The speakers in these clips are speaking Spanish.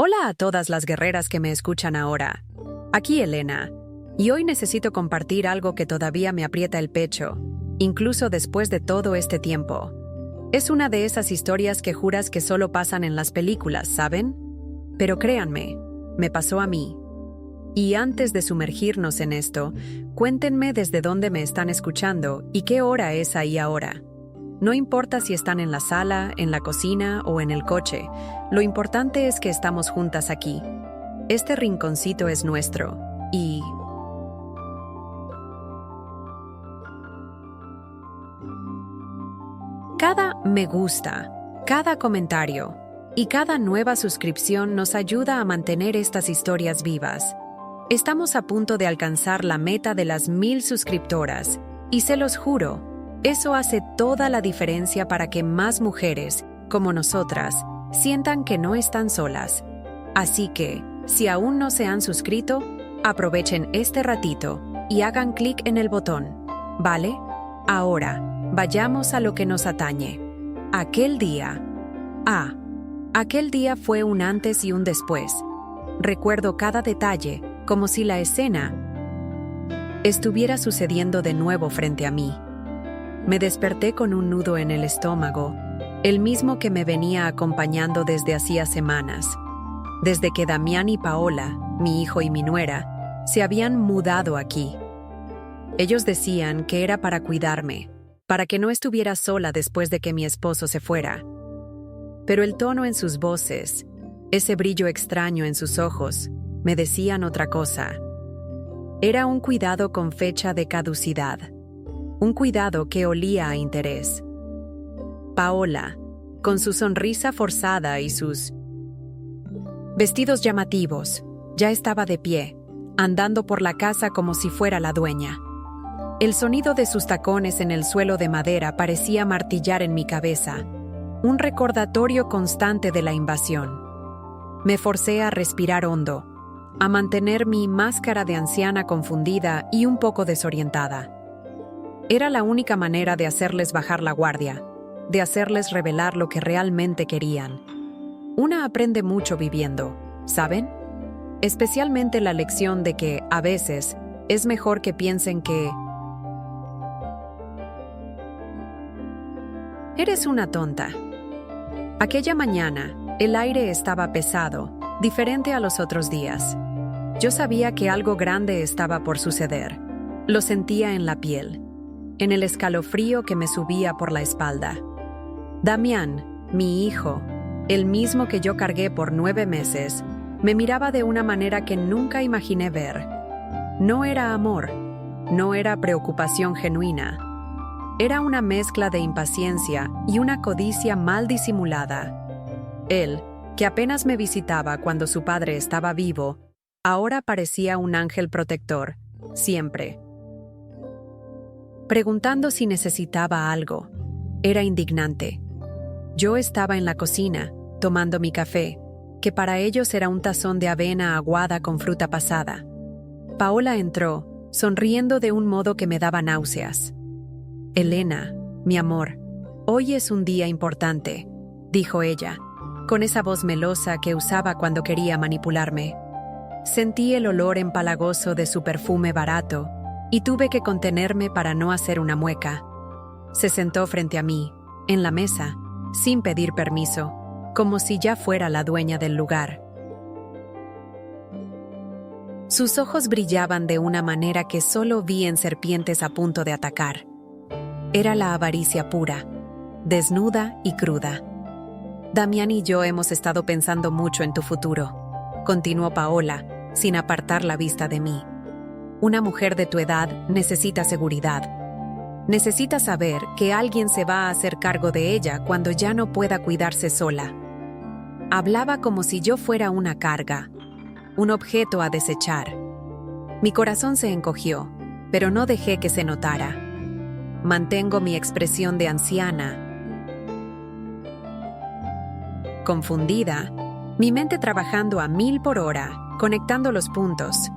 Hola a todas las guerreras que me escuchan ahora. Aquí Elena, y hoy necesito compartir algo que todavía me aprieta el pecho, incluso después de todo este tiempo. Es una de esas historias que juras que solo pasan en las películas, ¿saben? Pero créanme, me pasó a mí. Y antes de sumergirnos en esto, cuéntenme desde dónde me están escuchando y qué hora es ahí ahora. No importa si están en la sala, en la cocina o en el coche, lo importante es que estamos juntas aquí. Este rinconcito es nuestro, y... Cada me gusta, cada comentario y cada nueva suscripción nos ayuda a mantener estas historias vivas. Estamos a punto de alcanzar la meta de las 1000 suscriptoras, y se los juro, eso hace toda la diferencia para que más mujeres, como nosotras, sientan que no están solas. Así que, si aún no se han suscrito, aprovechen este ratito y hagan clic en el botón, ¿vale? Ahora, vayamos a lo que nos atañe. Aquel día. Aquel día fue un antes y un después. Recuerdo cada detalle, como si la escena estuviera sucediendo de nuevo frente a mí. Me desperté con un nudo en el estómago, el mismo que me venía acompañando desde hacía semanas, desde que Damián y Paola, mi hijo y mi nuera, se habían mudado aquí. Ellos decían que era para cuidarme, para que no estuviera sola después de que mi esposo se fuera. Pero el tono en sus voces, ese brillo extraño en sus ojos, me decían otra cosa. Era un cuidado con fecha de caducidad. Un cuidado que olía a interés. Paola, con su sonrisa forzada y sus vestidos llamativos, ya estaba de pie, andando por la casa como si fuera la dueña. El sonido de sus tacones en el suelo de madera parecía martillar en mi cabeza, un recordatorio constante de la invasión. Me forcé a respirar hondo, a mantener mi máscara de anciana confundida y un poco desorientada. Era la única manera de hacerles bajar la guardia, de hacerles revelar lo que realmente querían. Una aprende mucho viviendo, ¿saben? Especialmente la lección de que, a veces, es mejor que piensen que eres una tonta. Aquella mañana, el aire estaba pesado, diferente a los otros días. Yo sabía que algo grande estaba por suceder. Lo sentía en la piel, en el escalofrío que me subía por la espalda. Damián, mi hijo, el mismo que yo cargué por 9 meses, me miraba de una manera que nunca imaginé ver. No era amor, no era preocupación genuina. Era una mezcla de impaciencia y una codicia mal disimulada. Él, que apenas me visitaba cuando su padre estaba vivo, ahora parecía un ángel protector, siempre preguntando si necesitaba algo. Era indignante. Yo estaba en la cocina, tomando mi café, que para ellos era un tazón de avena aguada con fruta pasada. Paola entró, sonriendo de un modo que me daba náuseas. «Elena, mi amor, hoy es un día importante», dijo ella, con esa voz melosa que usaba cuando quería manipularme. Sentí el olor empalagoso de su perfume barato, y tuve que contenerme para no hacer una mueca. Se sentó frente a mí, en la mesa, sin pedir permiso, como si ya fuera la dueña del lugar. Sus ojos brillaban de una manera que solo vi en serpientes a punto de atacar. Era la avaricia pura, desnuda y cruda. «Damián y yo hemos estado pensando mucho en tu futuro», continuó Paola, sin apartar la vista de mí. «Una mujer de tu edad necesita seguridad. Necesita saber que alguien se va a hacer cargo de ella cuando ya no pueda cuidarse sola». Hablaba como si yo fuera una carga, un objeto a desechar. Mi corazón se encogió, pero no dejé que se notara. Mantengo mi expresión de anciana, confundida, mi mente trabajando a 1000 por hora, conectando los puntos.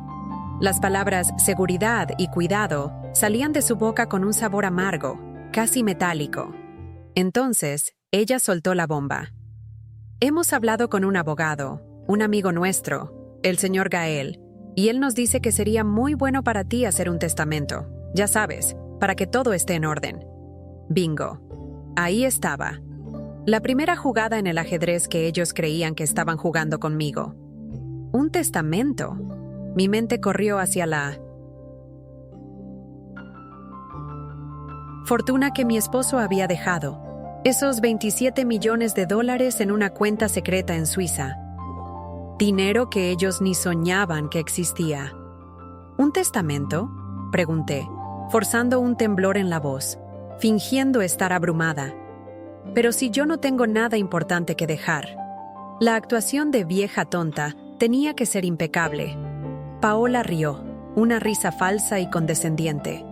Las palabras seguridad y cuidado salían de su boca con un sabor amargo, casi metálico. Entonces, ella soltó la bomba. «Hemos hablado con un abogado. un amigo nuestro, el señor Gael, y él nos dice que sería muy bueno para ti hacer un testamento, ya sabes, para que todo esté en orden. Bingo. Ahí estaba. La primera jugada en el ajedrez que ellos creían que estaban jugando conmigo. ¿Un testamento? Mi mente corrió hacia la fortuna que mi esposo había dejado. Esos $27 millones en una cuenta secreta en Suiza. Dinero que ellos ni soñaban que existía. ¿Un testamento?, pregunté, forzando un temblor en la voz, fingiendo estar abrumada. Pero si yo no tengo nada importante que dejar. La actuación de vieja tonta tenía que ser impecable. Paola rió, una risa falsa y condescendiente.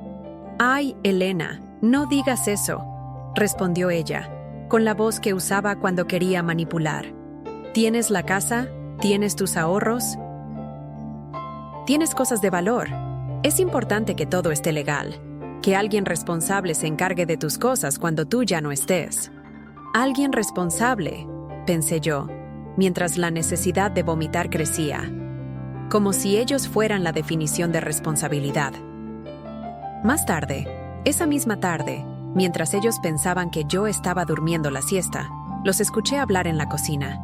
«Ay, Elena, no digas eso», respondió ella, con la voz que usaba cuando quería manipular. «¿Tienes la casa? ¿Tienes tus ahorros? Tienes cosas de valor. Es importante que todo esté legal, que alguien responsable se encargue de tus cosas cuando tú ya no estés». «Alguien responsable», pensé yo, mientras la necesidad de vomitar crecía. Como si ellos fueran la definición de responsabilidad. Más tarde, esa misma tarde, mientras ellos pensaban que yo estaba durmiendo la siesta, los escuché hablar en la cocina.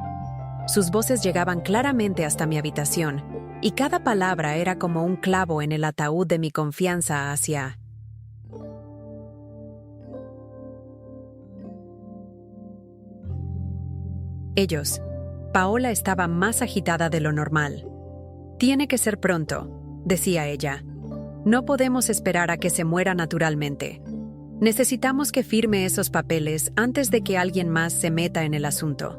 Sus voces llegaban claramente hasta mi habitación, y cada palabra era como un clavo en el ataúd de mi confianza hacia ellos. Paola estaba más agitada de lo normal. «Tiene que ser pronto», decía ella. «No podemos esperar a que se muera naturalmente. Necesitamos que firme esos papeles antes de que alguien más se meta en el asunto».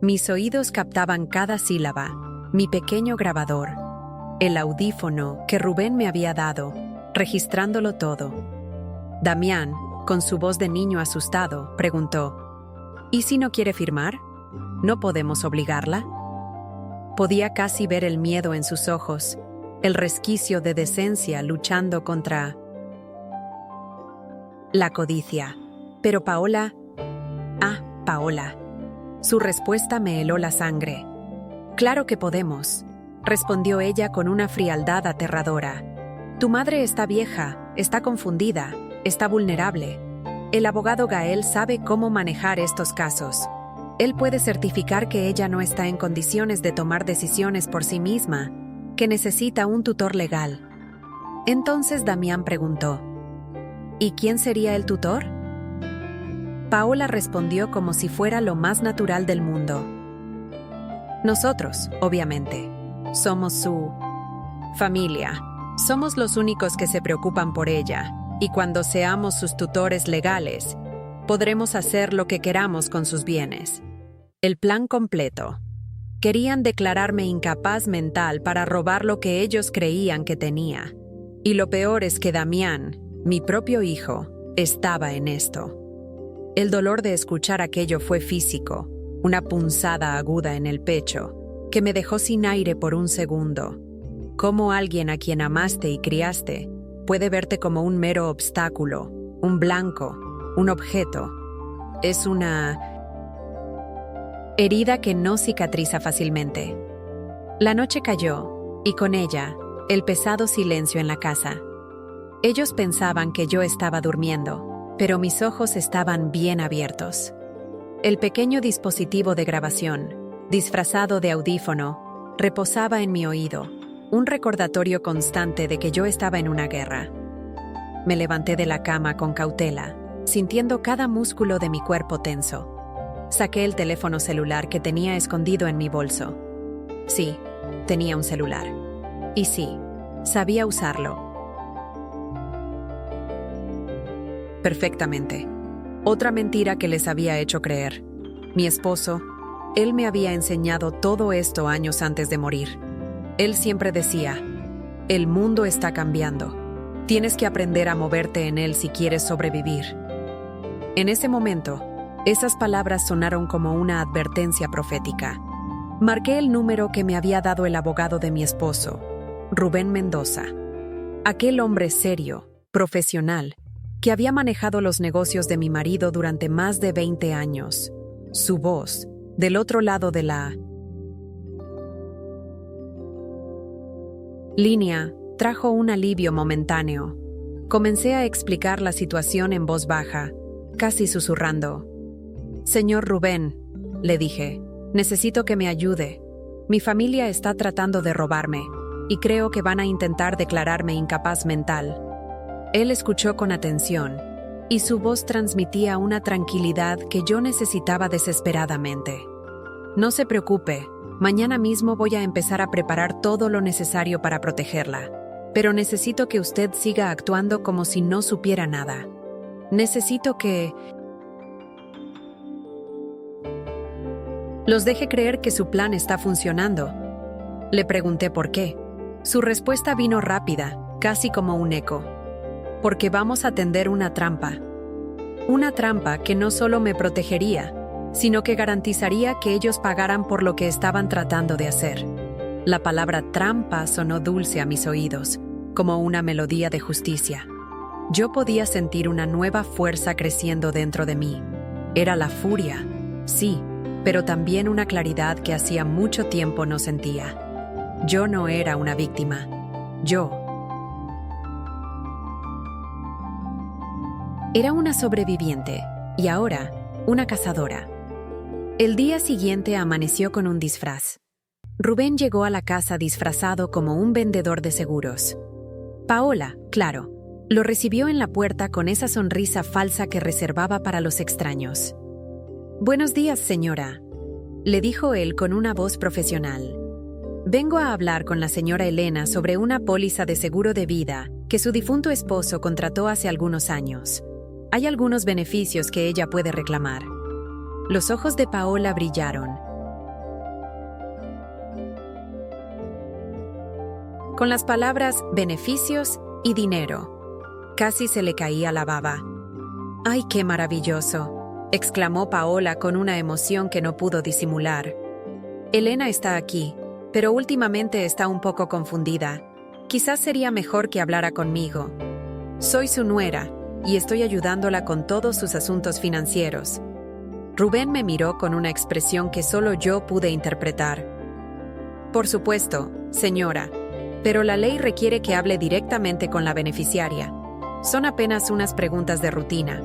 Mis oídos captaban cada sílaba, mi pequeño grabador, el audífono que Rubén me había dado, registrándolo todo. Damián, con su voz de niño asustado, preguntó: «¿Y si no quiere firmar? ¿No podemos obligarla?». Podía casi ver el miedo en sus ojos, el resquicio de decencia luchando contra la codicia. Pero Paola... Paola. Su respuesta me heló la sangre. «Claro que podemos», respondió ella con una frialdad aterradora. «Tu madre está vieja, está confundida, está vulnerable. El abogado Gael sabe cómo manejar estos casos. Él puede certificar que ella no está en condiciones de tomar decisiones por sí misma, que necesita un tutor legal». Entonces Damián preguntó: «¿Y quién sería el tutor?». Paola respondió como si fuera lo más natural del mundo. «Nosotros, obviamente. Somos su familia. Somos los únicos que se preocupan por ella, y cuando seamos sus tutores legales, podremos hacer lo que queramos con sus bienes». El plan completo. Querían declararme incapaz mental para robar lo que ellos creían que tenía. Y lo peor es que Damián, mi propio hijo, estaba en esto. El dolor de escuchar aquello fue físico, una punzada aguda en el pecho, que me dejó sin aire por un segundo. ¿Cómo alguien a quien amaste y criaste puede verte como un mero obstáculo, un blanco, un objeto? Es una herida que no cicatriza fácilmente. La noche cayó, y con ella, el pesado silencio en la casa. Ellos pensaban que yo estaba durmiendo, pero mis ojos estaban bien abiertos. El pequeño dispositivo de grabación, disfrazado de audífono, reposaba en mi oído, un recordatorio constante de que yo estaba en una guerra. Me levanté de la cama con cautela, sintiendo cada músculo de mi cuerpo tenso. Saqué el teléfono celular que tenía escondido en mi bolso. Sí, tenía un celular. Y sí, sabía usarlo. Perfectamente. Otra mentira que les había hecho creer. Mi esposo, él me había enseñado todo esto años antes de morir. Él siempre decía: «El mundo está cambiando. Tienes que aprender a moverte en él si quieres sobrevivir». En ese momento, esas palabras sonaron como una advertencia profética. Marqué el número que me había dado el abogado de mi esposo, Rubén Mendoza. Aquel hombre serio, profesional, que había manejado los negocios de mi marido durante más de 20 años. Su voz, del otro lado de la Línea trajo un alivio momentáneo. Comencé a explicar la situación en voz baja, casi susurrando. «Señor Rubén», le dije, «necesito que me ayude. Mi familia está tratando de robarme, y creo que van a intentar declararme incapaz mental». Él escuchó con atención, y su voz transmitía una tranquilidad que yo necesitaba desesperadamente. «No se preocupe, mañana mismo voy a empezar a preparar todo lo necesario para protegerla. Pero necesito que usted siga actuando como si no supiera nada. Necesito que los deje creer que su plan está funcionando». Le pregunté por qué. Su respuesta vino rápida, casi como un eco. «Porque vamos a tender una trampa. Una trampa que no solo me protegería, sino que garantizaría que ellos pagaran por lo que estaban tratando de hacer». La palabra trampa sonó dulce a mis oídos, como una melodía de justicia. Yo podía sentir una nueva fuerza creciendo dentro de mí. Era la furia, sí, pero también una claridad que hacía mucho tiempo no sentía. Yo no era una víctima. Yo era una sobreviviente y ahora una cazadora. El día siguiente amaneció con un disfraz. Rubén llegó a la casa disfrazado como un vendedor de seguros. Paola, claro, lo recibió en la puerta con esa sonrisa falsa que reservaba para los extraños. «Buenos días, señora», le dijo él con una voz profesional. «Vengo a hablar con la señora Elena sobre una póliza de seguro de vida que su difunto esposo contrató hace algunos años. Hay algunos beneficios que ella puede reclamar». Los ojos de Paola brillaron. Con las palabras beneficios y dinero. Casi se le caía la baba. «¡Ay, qué maravilloso!», exclamó Paola con una emoción que no pudo disimular. «Elena está aquí, pero últimamente está un poco confundida. Quizás sería mejor que hablara conmigo. Soy su nuera y estoy ayudándola con todos sus asuntos financieros». Rubén me miró con una expresión que solo yo pude interpretar. «Por supuesto, señora, pero la ley requiere que hable directamente con la beneficiaria. Son apenas unas preguntas de rutina».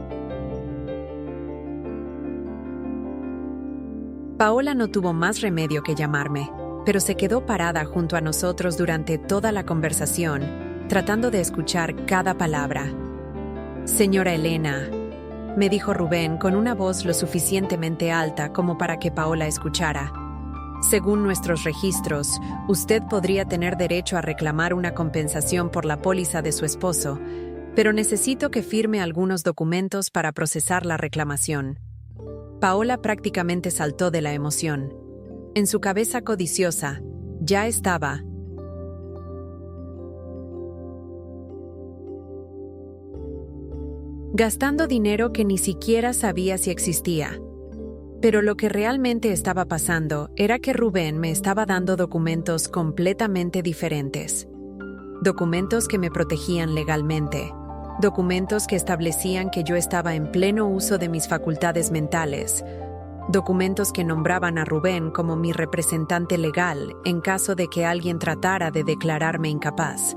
Paola no tuvo más remedio que llamarme, pero se quedó parada junto a nosotros durante toda la conversación, tratando de escuchar cada palabra. «Señora Elena», me dijo Rubén con una voz lo suficientemente alta como para que Paola escuchara. «Según nuestros registros, usted podría tener derecho a reclamar una compensación por la póliza de su esposo, pero necesito que firme algunos documentos para procesar la reclamación». Paola prácticamente saltó de la emoción. En su cabeza codiciosa, ya estaba gastando dinero que ni siquiera sabía si existía. Pero lo que realmente estaba pasando era que Rubén me estaba dando documentos completamente diferentes. Documentos que me protegían legalmente. Documentos que establecían que yo estaba en pleno uso de mis facultades mentales. Documentos que nombraban a Rubén como mi representante legal en caso de que alguien tratara de declararme incapaz.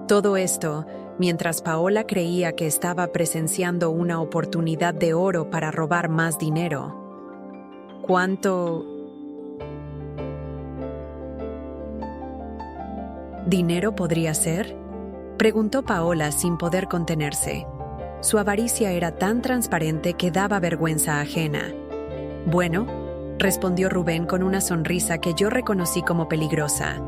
Todo esto mientras Paola creía que estaba presenciando una oportunidad de oro para robar más dinero. ¿Cuánto dinero podría ser?, preguntó Paola sin poder contenerse. Su avaricia era tan transparente que daba vergüenza ajena. «Bueno», respondió Rubén con una sonrisa que yo reconocí como peligrosa.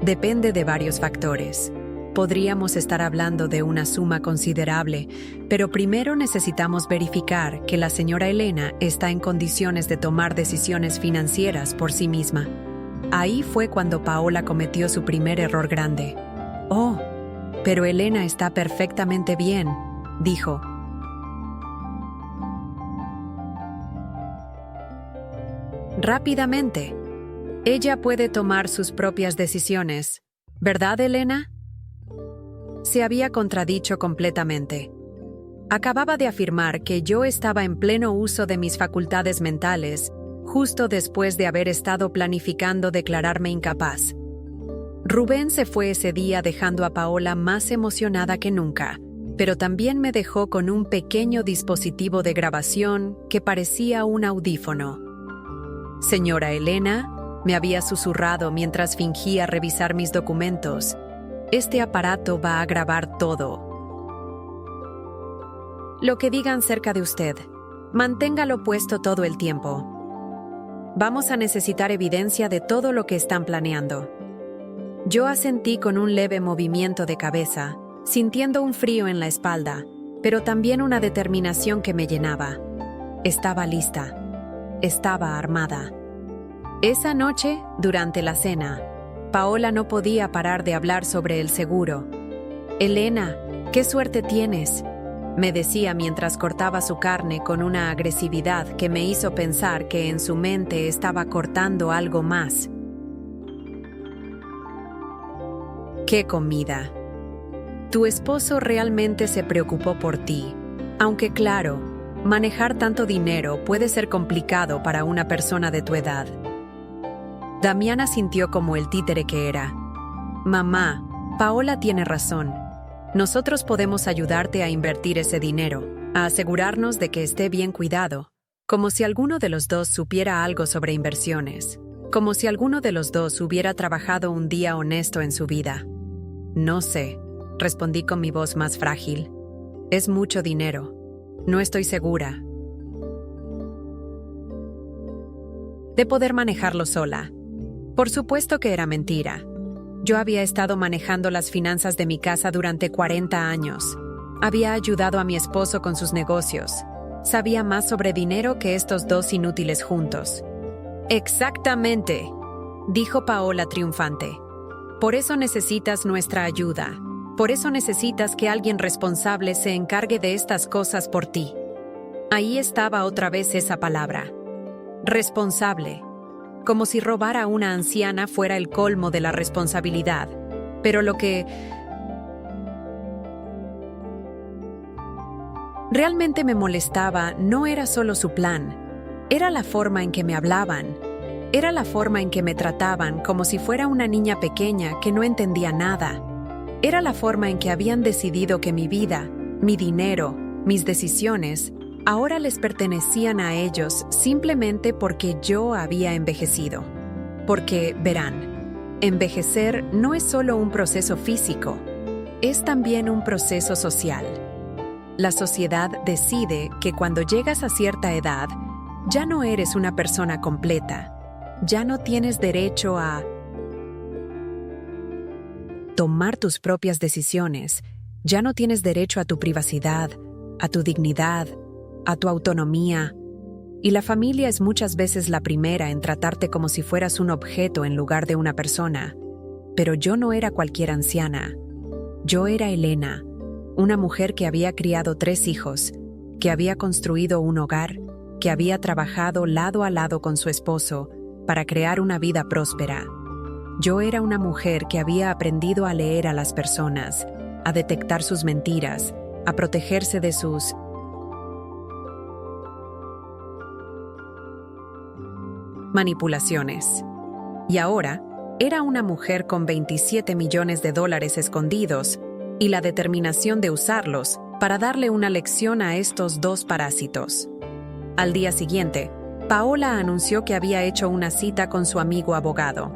«Depende de varios factores. Podríamos estar hablando de una suma considerable, pero primero necesitamos verificar que la señora Elena está en condiciones de tomar decisiones financieras por sí misma». Ahí fue cuando Paola cometió su primer error grande. «Oh, pero Elena está perfectamente bien», dijo. Rápidamente. «Ella puede tomar sus propias decisiones, ¿verdad, Elena?». Se había contradicho completamente. Acababa de afirmar que yo estaba en pleno uso de mis facultades mentales, justo después de haber estado planificando declararme incapaz. Rubén se fue ese día dejando a Paola más emocionada que nunca, pero también me dejó con un pequeño dispositivo de grabación que parecía un audífono. Señora Elena, me había susurrado mientras fingía revisar mis documentos. Este aparato va a grabar todo. Lo que digan cerca de usted, manténgalo puesto todo el tiempo. Vamos a necesitar evidencia de todo lo que están planeando. Yo asentí con un leve movimiento de cabeza, sintiendo un frío en la espalda, pero también una determinación que me llenaba. Estaba lista. Estaba armada. Esa noche, durante la cena, Paola no podía parar de hablar sobre el seguro. «Elena, qué suerte tienes», me decía mientras cortaba su carne con una agresividad que me hizo pensar que en su mente estaba cortando algo más. «¿Qué comida? Tu esposo realmente se preocupó por ti, aunque claro, manejar tanto dinero puede ser complicado para una persona de tu edad». Damiana sintió como el títere que era. «Mamá, Paola tiene razón. Nosotros podemos ayudarte a invertir ese dinero, a asegurarnos de que esté bien cuidado, como si alguno de los dos supiera algo sobre inversiones, como si alguno de los dos hubiera trabajado un día honesto en su vida». «No sé», respondí con mi voz más frágil. «Es mucho dinero. No estoy segura de poder manejarlo sola». Por supuesto que era mentira. Yo había estado manejando las finanzas de mi casa durante 40 años. Había ayudado a mi esposo con sus negocios. Sabía más sobre dinero que estos dos inútiles juntos. «Exactamente», dijo Paola triunfante. «Por eso necesitas nuestra ayuda. Por eso necesitas que alguien responsable se encargue de estas cosas por ti». Ahí estaba otra vez esa palabra. Responsable. Como si robar a una anciana fuera el colmo de la responsabilidad. Pero lo que realmente me molestaba no era solo su plan, era la forma en que me hablaban, era la forma en que me trataban como si fuera una niña pequeña que no entendía nada. Era la forma en que habían decidido que mi vida, mi dinero, mis decisiones, ahora les pertenecían a ellos simplemente porque yo había envejecido. Porque, verán, envejecer no es solo un proceso físico, es también un proceso social. La sociedad decide que cuando llegas a cierta edad, ya no eres una persona completa, ya no tienes derecho a tomar tus propias decisiones, ya no tienes derecho a tu privacidad, a tu dignidad, a tu autonomía, y la familia es muchas veces la primera en tratarte como si fueras un objeto en lugar de una persona. Pero yo no era cualquier anciana. Yo era Elena, una mujer que había criado 3 hijos, que había construido un hogar, que había trabajado lado a lado con su esposo para crear una vida próspera. Yo era una mujer que había aprendido a leer a las personas, a detectar sus mentiras, a protegerse de sus manipulaciones. Y ahora, era una mujer con $27 millones escondidos y la determinación de usarlos para darle una lección a estos 2 parásitos. Al día siguiente, Paola anunció que había hecho una cita con su amigo abogado.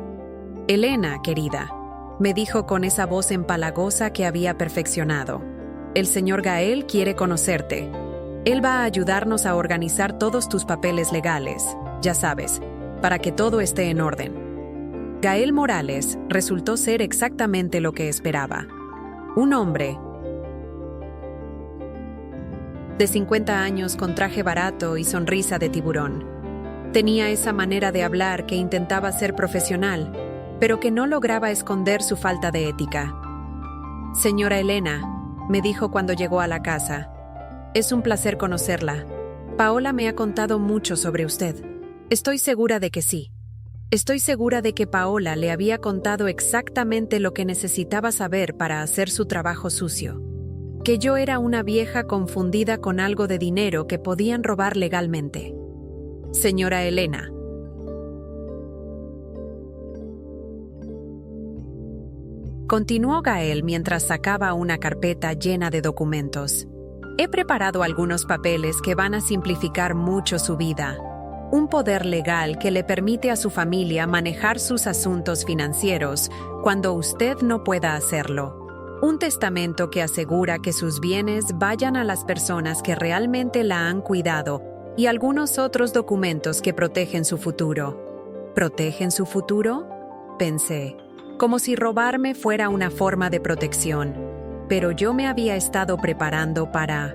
«Elena, querida», me dijo con esa voz empalagosa que había perfeccionado, «el señor Gael quiere conocerte. Él va a ayudarnos a organizar todos tus papeles legales, ya sabes, para que todo esté en orden». Gael Morales resultó ser exactamente lo que esperaba. Un hombre de 50 años con traje barato y sonrisa de tiburón. Tenía esa manera de hablar que intentaba ser profesional, pero que no lograba esconder su falta de ética. «Señora Elena», me dijo cuando llegó a la casa, «es un placer conocerla. Paola me ha contado mucho sobre usted». Estoy segura de que sí. Estoy segura de que Paola le había contado exactamente lo que necesitaba saber para hacer su trabajo sucio. Que yo era una vieja confundida con algo de dinero que podían robar legalmente. «Señora Elena». Continuó Gael mientras sacaba una carpeta llena de documentos. He preparado algunos papeles que van a simplificar mucho su vida. Un poder legal que le permite a su familia manejar sus asuntos financieros cuando usted no pueda hacerlo. Un testamento que asegura que sus bienes vayan a las personas que realmente la han cuidado y algunos otros documentos que protegen su futuro. ¿Protegen su futuro? Pensé, como si robarme fuera una forma de protección, pero yo me había estado preparando para...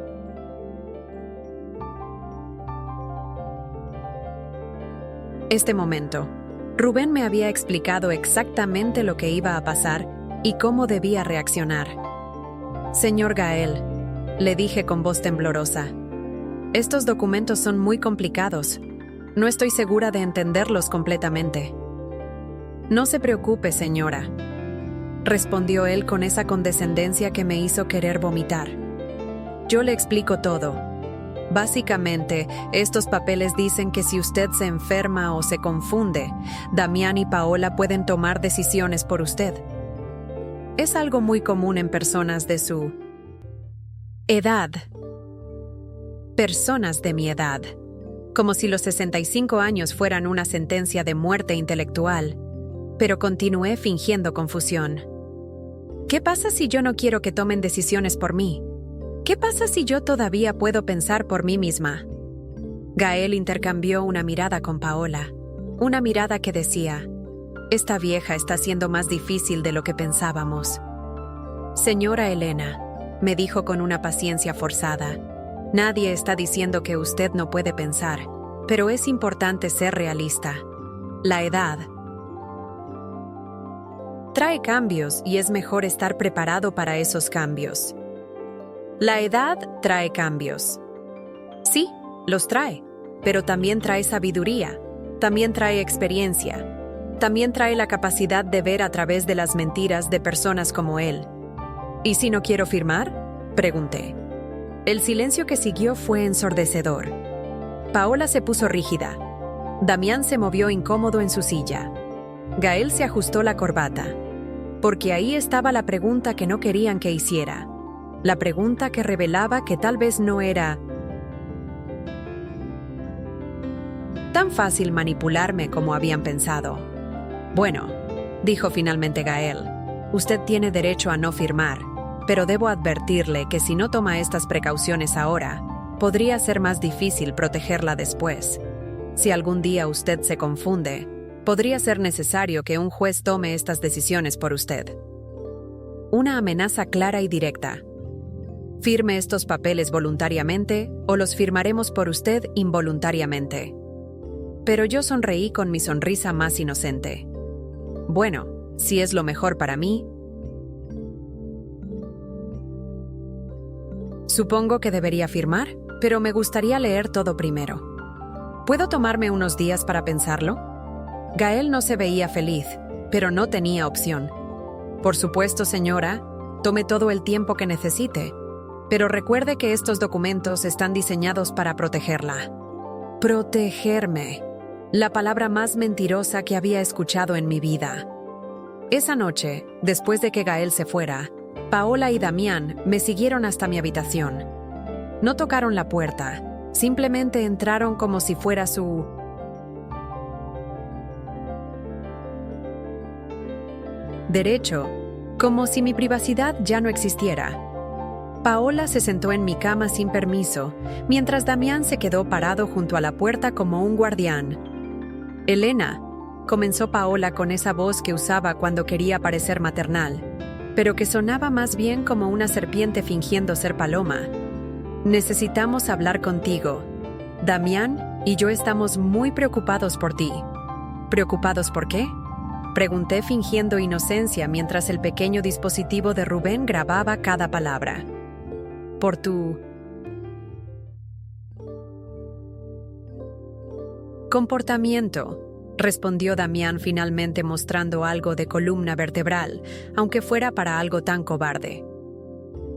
Este momento, Rubén me había explicado exactamente lo que iba a pasar y cómo debía reaccionar. Señor Gael, le dije con voz temblorosa, estos documentos son muy complicados. No estoy segura de entenderlos completamente. No se preocupe, señora, respondió él con esa condescendencia que me hizo querer vomitar. Yo le explico todo. Básicamente, estos papeles dicen que si usted se enferma o se confunde, Damián y Paola pueden tomar decisiones por usted. Es algo muy común en personas de su edad. Personas de mi edad. Como si los 65 años fueran una sentencia de muerte intelectual. Pero continué fingiendo confusión. ¿Qué pasa si yo no quiero que tomen decisiones por mí? ¿Qué pasa si yo todavía puedo pensar por mí misma? Gael intercambió una mirada con Paola. Una mirada que decía, esta vieja está siendo más difícil de lo que pensábamos. Señora Elena, me dijo con una paciencia forzada, nadie está diciendo que usted no puede pensar, pero es importante ser realista. La edad trae cambios y es mejor estar preparado para esos cambios. La edad trae cambios. Sí, los trae, pero también trae sabiduría, también trae experiencia, también trae la capacidad de ver a través de las mentiras de personas como él. ¿Y si no quiero firmar?, pregunté. El silencio que siguió fue ensordecedor. Paola se puso rígida. Damián se movió incómodo en su silla. Gael se ajustó la corbata, porque ahí estaba la pregunta que no querían que hiciera. La pregunta que revelaba que tal vez no era tan fácil manipularme como habían pensado. Bueno, dijo finalmente Gael, usted tiene derecho a no firmar, pero debo advertirle que si no toma estas precauciones ahora, podría ser más difícil protegerla después. Si algún día usted se confunde, podría ser necesario que un juez tome estas decisiones por usted. Una amenaza clara y directa. Firme estos papeles voluntariamente o los firmaremos por usted involuntariamente. Pero yo sonreí con mi sonrisa más inocente. Bueno, si es lo mejor para mí. Supongo que debería firmar, pero me gustaría leer todo primero. ¿Puedo tomarme unos días para pensarlo? Gael no se veía feliz, pero no tenía opción. Por supuesto, señora, tome todo el tiempo que necesite, pero recuerde que estos documentos están diseñados para protegerla. Protegerme. La palabra más mentirosa que había escuchado en mi vida. Esa noche, después de que Gael se fuera, Paola y Damián me siguieron hasta mi habitación. No tocaron la puerta, simplemente entraron como si fuera su derecho, como si mi privacidad ya no existiera. Paola se sentó en mi cama sin permiso, mientras Damián se quedó parado junto a la puerta como un guardián. Elena, comenzó Paola con esa voz que usaba cuando quería parecer maternal, pero que sonaba más bien como una serpiente fingiendo ser paloma. Necesitamos hablar contigo. Damián y yo estamos muy preocupados por ti. ¿Preocupados por qué?, pregunté fingiendo inocencia mientras el pequeño dispositivo de Rubén grababa cada palabra. Por tu comportamiento, respondió Damián finalmente mostrando algo de columna vertebral, aunque fuera para algo tan cobarde.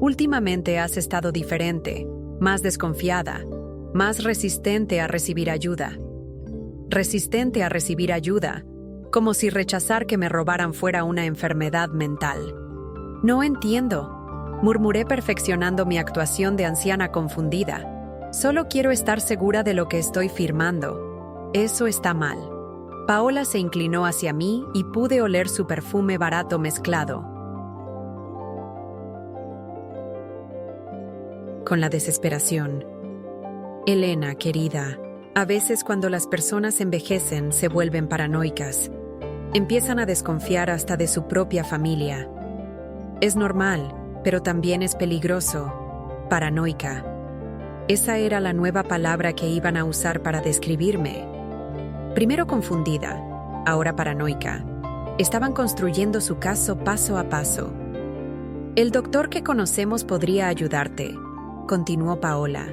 Últimamente has estado diferente, más desconfiada, más resistente a recibir ayuda. Resistente a recibir ayuda, como si rechazar que me robaran fuera una enfermedad mental. No entiendo, murmuré perfeccionando mi actuación de anciana confundida. Solo quiero estar segura de lo que estoy firmando. Eso está mal. Paola se inclinó hacia mí y pude oler su perfume barato mezclado con la desesperación. Elena, querida, a veces cuando las personas envejecen se vuelven paranoicas. Empiezan a desconfiar hasta de su propia familia. Es normal, pero también es peligroso. Paranoica. Esa era la nueva palabra que iban a usar para describirme. Primero confundida, ahora paranoica. Estaban construyendo su caso paso a paso. El doctor que conocemos podría ayudarte, continuó Paola.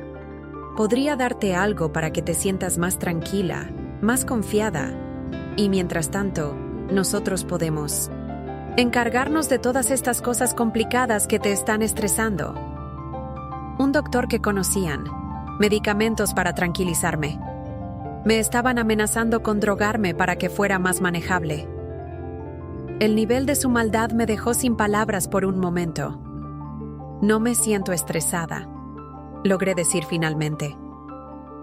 Podría darte algo para que te sientas más tranquila, más confiada. Y mientras tanto, nosotros podemos encargarnos de todas estas cosas complicadas que te están estresando. Un doctor que conocían, medicamentos para tranquilizarme. Me estaban amenazando con drogarme para que fuera más manejable. El nivel de su maldad me dejó sin palabras por un momento. No me siento estresada, logré decir finalmente.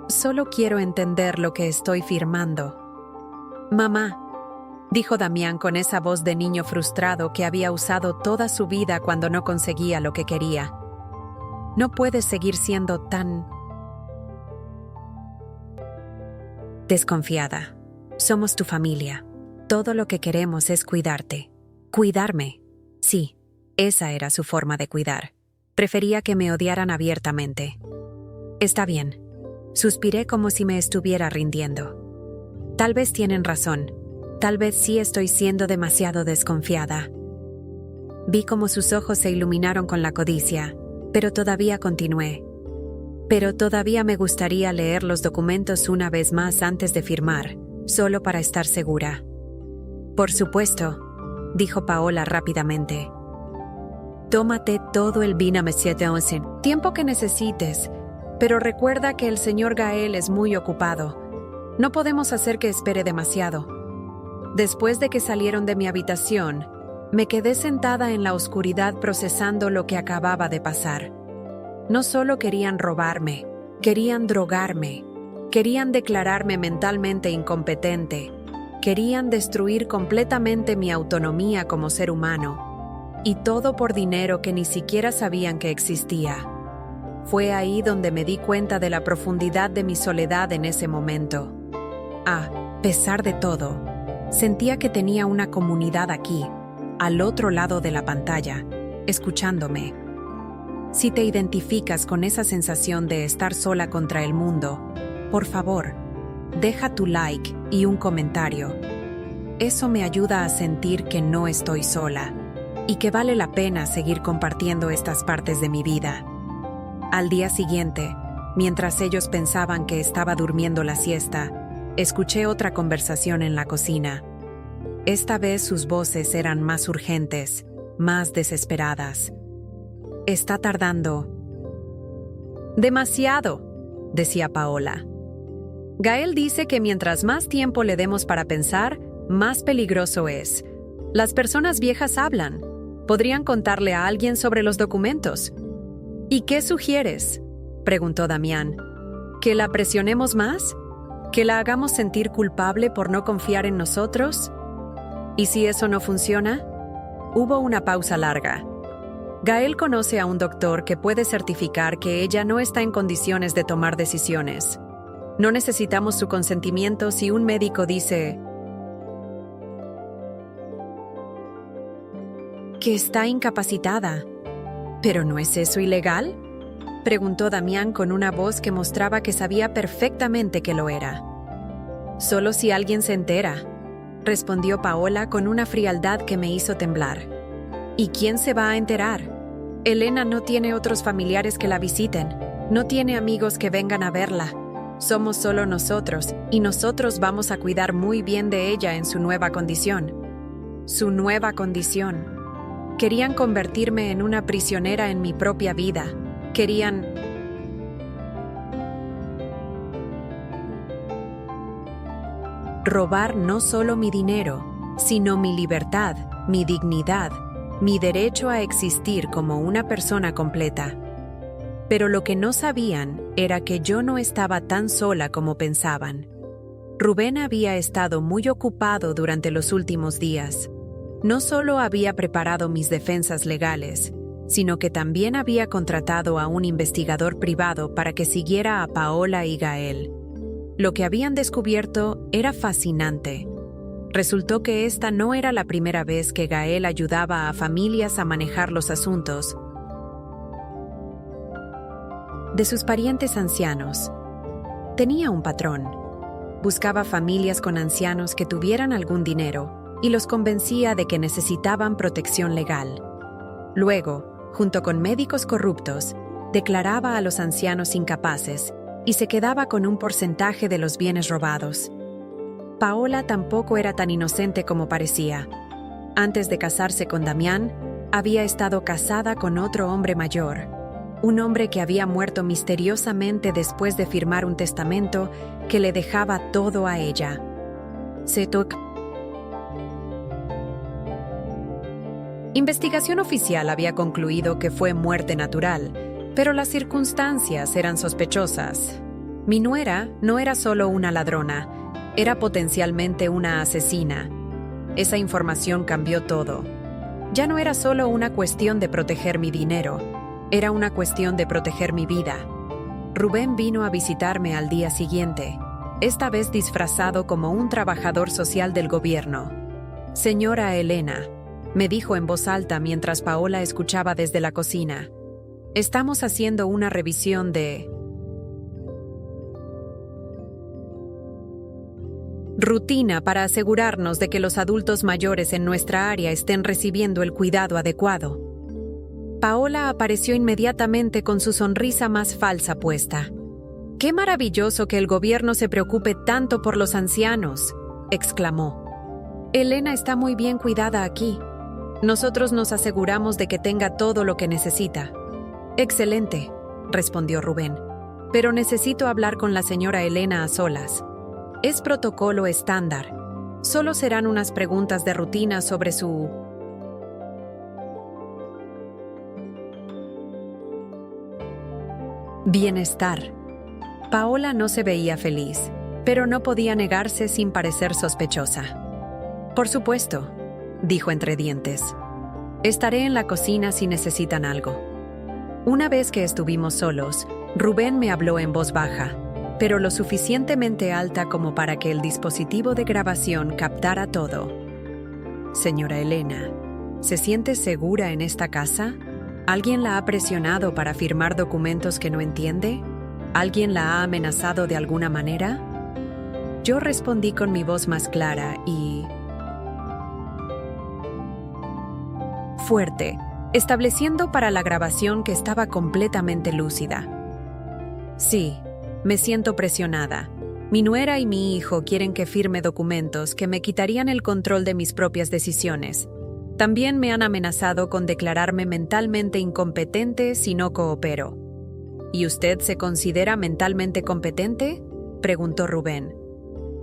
Solo quiero entender lo que estoy firmando. Mamá, dijo Damián con esa voz de niño frustrado que había usado toda su vida cuando no conseguía lo que quería. No puedes seguir siendo tan desconfiada. Somos tu familia. Todo lo que queremos es cuidarte. Cuidarme. Sí, esa era su forma de cuidar. Prefería que me odiaran abiertamente. Está bien. Suspiré como si me estuviera rindiendo. Tal vez tienen razón. Tal vez sí estoy siendo demasiado desconfiada. Vi cómo sus ojos se iluminaron con la codicia, pero todavía continué. Pero todavía me gustaría leer los documentos una vez más antes de firmar, solo para estar segura. Por supuesto, dijo Paola rápidamente. Tómate todo el tiempo que necesites, pero recuerda que el señor Gael es muy ocupado. No podemos hacer que espere demasiado. Después de que salieron de mi habitación, me quedé sentada en la oscuridad procesando lo que acababa de pasar. No solo querían robarme, querían drogarme, querían declararme mentalmente incompetente, querían destruir completamente mi autonomía como ser humano, y todo por dinero que ni siquiera sabían que existía. Fue ahí donde me di cuenta de la profundidad de mi soledad en ese momento. A pesar de todo, sentía que tenía una comunidad aquí, al otro lado de la pantalla, escuchándome. Si te identificas con esa sensación de estar sola contra el mundo, por favor, deja tu like y un comentario. Eso me ayuda a sentir que no estoy sola y que vale la pena seguir compartiendo estas partes de mi vida. Al día siguiente, mientras ellos pensaban que estaba durmiendo la siesta, escuché otra conversación en la cocina. Esta vez sus voces eran más urgentes, más desesperadas. Está tardando. Demasiado, decía Paola. Gael dice que mientras más tiempo le demos para pensar, más peligroso es. Las personas viejas hablan. Podrían contarle a alguien sobre los documentos. ¿Y qué sugieres?, preguntó Damián. ¿Que la presionemos más? ¿Que la hagamos sentir culpable por no confiar en nosotros? ¿Y si eso no funciona? Hubo una pausa larga. Gael conoce a un doctor que puede certificar que ella no está en condiciones de tomar decisiones. No necesitamos su consentimiento si un médico dice que está incapacitada. ¿Pero no es eso ilegal?, preguntó Damián con una voz que mostraba que sabía perfectamente que lo era. Solo si alguien se entera, respondió Paola con una frialdad que me hizo temblar. ¿Y quién se va a enterar? Elena no tiene otros familiares que la visiten, no tiene amigos que vengan a verla. Somos solo nosotros, y nosotros vamos a cuidar muy bien de ella en su nueva condición. Su nueva condición. Querían convertirme en una prisionera en mi propia vida. Querían robar no solo mi dinero, sino mi libertad, mi dignidad, mi derecho a existir como una persona completa. Pero lo que no sabían era que yo no estaba tan sola como pensaban. Rubén había estado muy ocupado durante los últimos días. No solo había preparado mis defensas legales, sino que también había contratado a un investigador privado para que siguiera a Paola y Gael. Lo que habían descubierto era fascinante. Resultó que esta no era la primera vez que Gael ayudaba a familias a manejar los asuntos de sus parientes ancianos. Tenía un patrón. Buscaba familias con ancianos que tuvieran algún dinero y los convencía de que necesitaban protección legal. Luego, junto con médicos corruptos, declaraba a los ancianos incapaces y se quedaba con un porcentaje de los bienes robados. Paola tampoco era tan inocente como parecía. Antes de casarse con Damián, había estado casada con otro hombre mayor, un hombre que había muerto misteriosamente después de firmar un testamento que le dejaba todo a ella. Investigación oficial había concluido que fue muerte natural, pero las circunstancias eran sospechosas. Mi nuera no era solo una ladrona, era potencialmente una asesina. Esa información cambió todo. Ya no era solo una cuestión de proteger mi dinero, era una cuestión de proteger mi vida. Rubén vino a visitarme al día siguiente, esta vez disfrazado como un trabajador social del gobierno. «Señora Elena», me dijo en voz alta mientras Paola escuchaba desde la cocina, «estamos haciendo una revisión de rutina para asegurarnos de que los adultos mayores en nuestra área estén recibiendo el cuidado adecuado». Paola apareció inmediatamente con su sonrisa más falsa puesta. «¡Qué maravilloso que el gobierno se preocupe tanto por los ancianos!», exclamó. «Elena está muy bien cuidada aquí. Nosotros nos aseguramos de que tenga todo lo que necesita». «Excelente», respondió Rubén. «Pero necesito hablar con la señora Elena a solas. Es protocolo estándar. Solo serán unas preguntas de rutina sobre su bienestar». Paola no se veía feliz, pero no podía negarse sin parecer sospechosa. «Por supuesto», dijo entre dientes. «Estaré en la cocina si necesitan algo». Una vez que estuvimos solos, Rubén me habló en voz baja, pero lo suficientemente alta como para que el dispositivo de grabación captara todo. «Señora Elena, ¿se siente segura en esta casa? ¿Alguien la ha presionado para firmar documentos que no entiende? ¿Alguien la ha amenazado de alguna manera?». Yo respondí con mi voz más clara y fuerte, estableciendo para la grabación que estaba completamente lúcida. «Sí, me siento presionada. Mi nuera y mi hijo quieren que firme documentos que me quitarían el control de mis propias decisiones. También me han amenazado con declararme mentalmente incompetente si no coopero». «¿Y usted se considera mentalmente competente?», preguntó Rubén.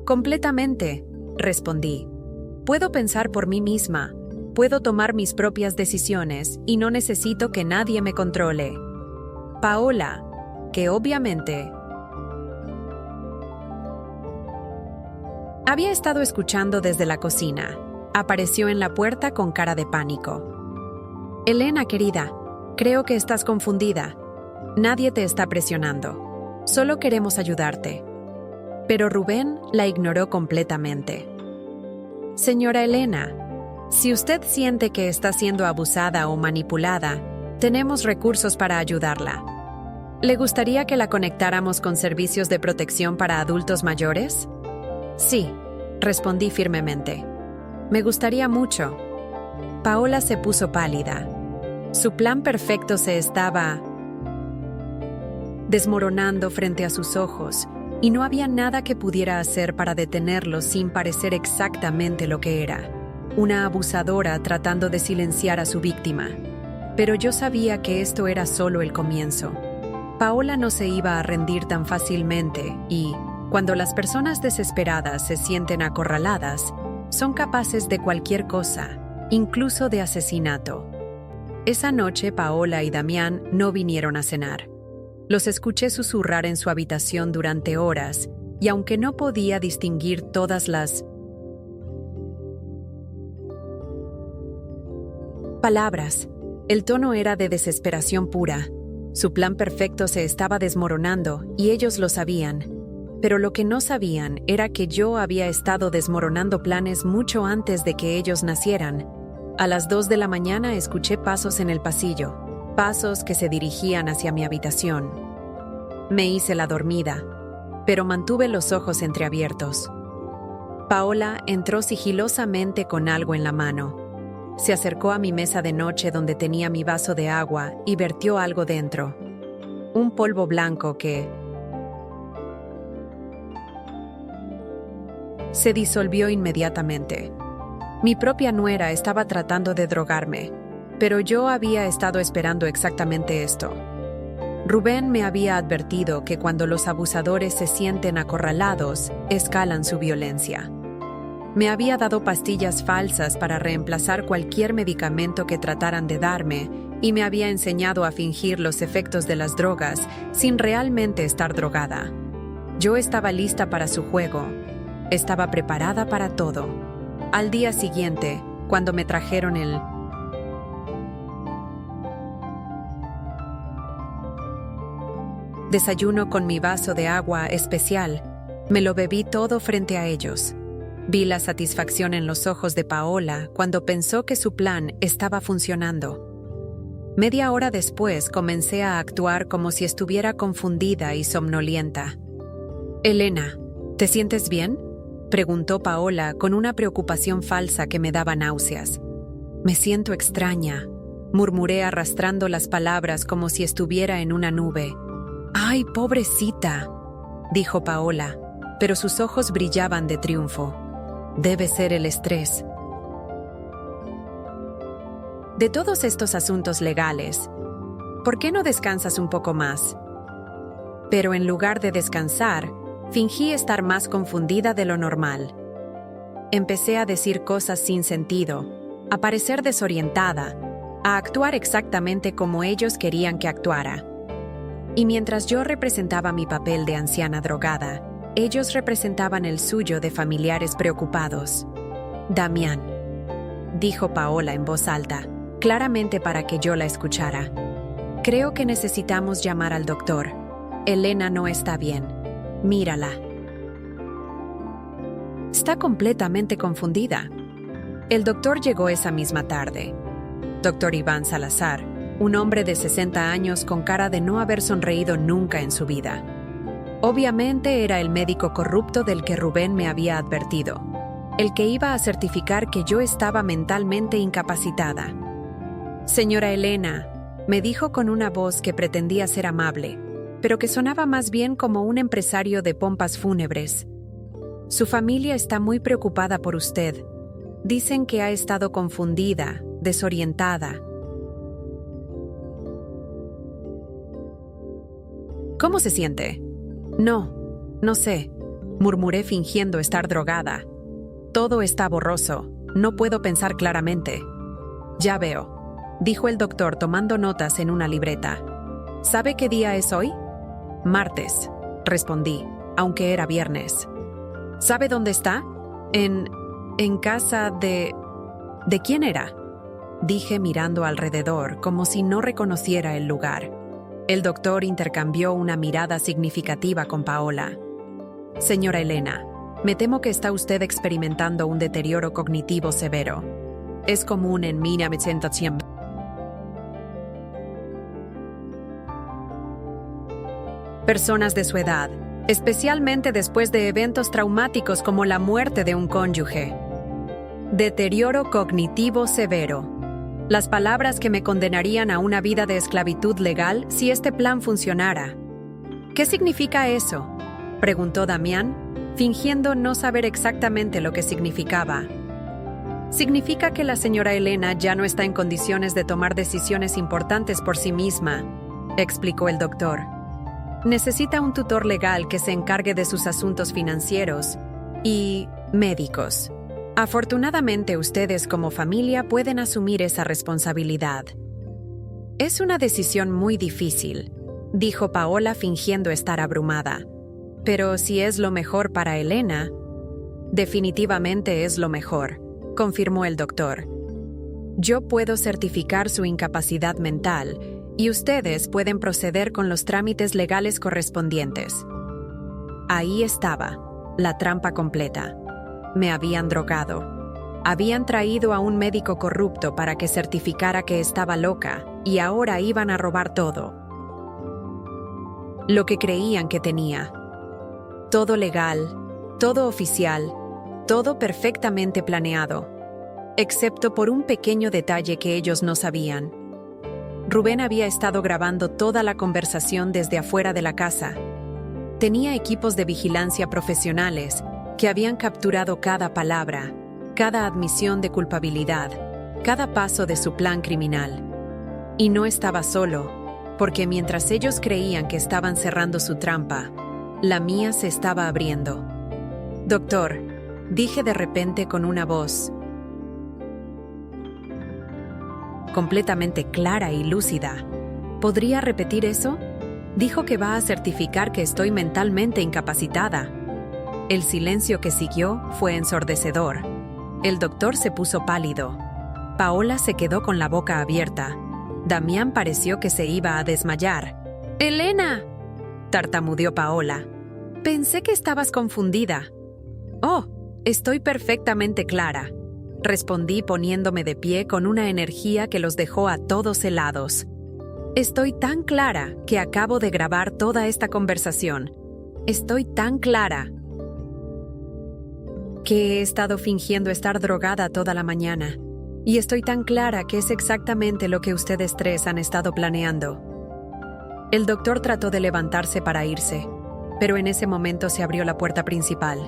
«Completamente», respondí. «Puedo pensar por mí misma, puedo tomar mis propias decisiones y no necesito que nadie me controle». Paola, que obviamente había estado escuchando desde la cocina, apareció en la puerta con cara de pánico. «Elena, querida, creo que estás confundida. Nadie te está presionando. Solo queremos ayudarte». Pero Rubén la ignoró completamente. «Señora Elena, si usted siente que está siendo abusada o manipulada, tenemos recursos para ayudarla. ¿Le gustaría que la conectáramos con servicios de protección para adultos mayores?». «Sí», respondí firmemente. «Me gustaría mucho». Paola se puso pálida. Su plan perfecto se estaba desmoronando frente a sus ojos, y no había nada que pudiera hacer para detenerlo sin parecer exactamente lo que era: una abusadora tratando de silenciar a su víctima. Pero yo sabía que esto era solo el comienzo. Paola no se iba a rendir tan fácilmente y, cuando las personas desesperadas se sienten acorraladas, son capaces de cualquier cosa, incluso de asesinato. Esa noche Paola y Damián no vinieron a cenar. Los escuché susurrar en su habitación durante horas, y aunque no podía distinguir todas las palabras, el tono era de desesperación pura. Su plan perfecto se estaba desmoronando y ellos lo sabían. Pero lo que no sabían era que yo había estado desmoronando planes mucho antes de que ellos nacieran. A las 2 de la mañana escuché pasos en el pasillo, pasos que se dirigían hacia mi habitación. Me hice la dormida, pero mantuve los ojos entreabiertos. Paola entró sigilosamente con algo en la mano. Se acercó a mi mesa de noche donde tenía mi vaso de agua y vertió algo dentro. Un polvo blanco que se disolvió inmediatamente. Mi propia nuera estaba tratando de drogarme, pero yo había estado esperando exactamente esto. Rubén me había advertido que cuando los abusadores se sienten acorralados, escalan su violencia. Me había dado pastillas falsas para reemplazar cualquier medicamento que trataran de darme y me había enseñado a fingir los efectos de las drogas sin realmente estar drogada. Yo estaba lista para su juego. Estaba preparada para todo. Al día siguiente, cuando me trajeron el desayuno con mi vaso de agua especial, me lo bebí todo frente a ellos. Vi la satisfacción en los ojos de Paola cuando pensó que su plan estaba funcionando. Media hora después comencé a actuar como si estuviera confundida y somnolienta. «Elena, ¿te sientes bien?», preguntó Paola con una preocupación falsa que me daba náuseas. «Me siento extraña», murmuré arrastrando las palabras como si estuviera en una nube. «¡Ay, pobrecita!», dijo Paola, pero sus ojos brillaban de triunfo. «Debe ser el estrés». De todos estos asuntos legales, ¿por qué no descansas un poco más? Pero en lugar de descansar, fingí estar más confundida de lo normal. Empecé a decir cosas sin sentido, a parecer desorientada, a actuar exactamente como ellos querían que actuara. Y mientras yo representaba mi papel de anciana drogada, ellos representaban el suyo de familiares preocupados. «Damián», dijo Paola en voz alta, claramente para que yo la escuchara. «Creo que necesitamos llamar al doctor. Elena no está bien. Mírala. Está completamente confundida». El doctor llegó esa misma tarde. Dr. Iván Salazar, un hombre de 60 años con cara de no haber sonreído nunca en su vida. Obviamente era el médico corrupto del que Rubén me había advertido, el que iba a certificar que yo estaba mentalmente incapacitada. «Señora Elena», me dijo con una voz que pretendía ser amable, pero que sonaba más bien como un empresario de pompas fúnebres. «Su familia está muy preocupada por usted. Dicen que ha estado confundida, desorientada». «¿Cómo se siente?» No sé», murmuré fingiendo estar drogada. «Todo está borroso, no puedo pensar claramente». «Ya veo», dijo el doctor tomando notas en una libreta. «¿Sabe qué día es hoy?» «Martes», respondí, aunque era viernes. «¿Sabe dónde está?» En casa de... ¿De quién era?», dije mirando alrededor como si no reconociera el lugar. El doctor intercambió una mirada significativa con Paola. «Señora Elena, me temo que está usted experimentando un deterioro cognitivo severo. Es común en mi presentación. Personas de su edad, especialmente después de eventos traumáticos como la muerte de un cónyuge. Deterioro cognitivo severo. Las palabras que me condenarían a una vida de esclavitud legal si este plan funcionara». «¿Qué significa eso?», preguntó Damián, fingiendo no saber exactamente lo que significaba. «Significa que la señora Elena ya no está en condiciones de tomar decisiones importantes por sí misma», explicó el doctor. «Necesita un tutor legal que se encargue de sus asuntos financieros y médicos. Afortunadamente ustedes como familia pueden asumir esa responsabilidad». Es una decisión muy difícil, dijo Paola fingiendo estar abrumada. Pero si es lo mejor para Elena, definitivamente es lo mejor, confirmó el doctor. Yo puedo certificar su incapacidad mental y ustedes pueden proceder con los trámites legales correspondientes. Ahí estaba, la trampa completa. Me habían drogado. Habían traído a un médico corrupto para que certificara que estaba loca y ahora iban a robar todo. Lo que creían que tenía. Todo legal, todo oficial, todo perfectamente planeado, excepto por un pequeño detalle que ellos no sabían. Rubén había estado grabando toda la conversación desde afuera de la casa. Tenía equipos de vigilancia profesionales que habían capturado cada palabra, cada admisión de culpabilidad, cada paso de su plan criminal. Y no estaba solo, porque mientras ellos creían que estaban cerrando su trampa, la mía se estaba abriendo. «Doctor», dije de repente con una voz completamente clara y lúcida. ¿Podría repetir eso? Dijo que va a certificar que estoy mentalmente incapacitada. El silencio que siguió fue ensordecedor. El doctor se puso pálido. Paola se quedó con la boca abierta. Damián pareció que se iba a desmayar. «¡Elena!», tartamudeó Paola. «Pensé que estabas confundida». «Oh, estoy perfectamente clara», respondí poniéndome de pie con una energía que los dejó a todos helados. «Estoy tan clara que acabo de grabar toda esta conversación. Estoy tan clara que he estado fingiendo estar drogada toda la mañana. Y estoy tan clara que es exactamente lo que ustedes tres han estado planeando». El doctor trató de levantarse para irse, pero en ese momento se abrió la puerta principal.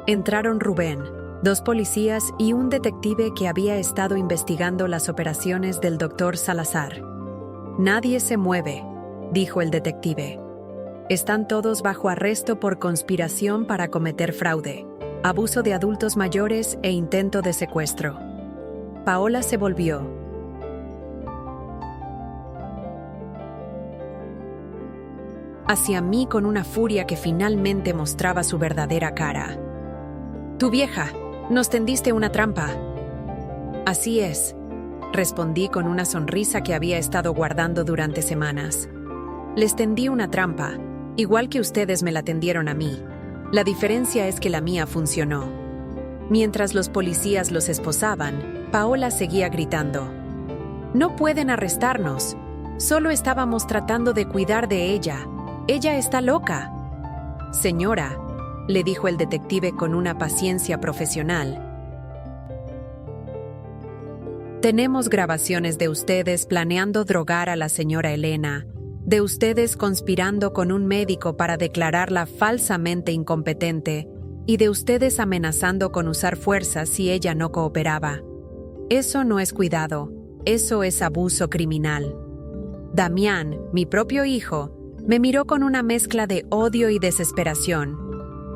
Entraron Rubén, 2 policías y un detective que había estado investigando las operaciones del doctor Salazar. «Nadie se mueve», dijo el detective. «Están todos bajo arresto por conspiración para cometer fraude, abuso de adultos mayores e intento de secuestro». Paola se volvió. Hacia mí con una furia que finalmente mostraba su verdadera cara. «Tu vieja, nos tendiste una trampa». «Así es», respondí con una sonrisa que había estado guardando durante semanas. «Les tendí una trampa, igual que ustedes me la tendieron a mí. La diferencia es que la mía funcionó». Mientras los policías los esposaban, Paola seguía gritando. «No pueden arrestarnos. Solo estábamos tratando de cuidar de ella. Ella está loca». «Señora», le dijo el detective con una paciencia profesional, «tenemos grabaciones de ustedes planeando drogar a la señora Elena, de ustedes conspirando con un médico para declararla falsamente incompetente y de ustedes amenazando con usar fuerza si ella no cooperaba. Eso no es cuidado, eso es abuso criminal». Damián, mi propio hijo, me miró con una mezcla de odio y desesperación.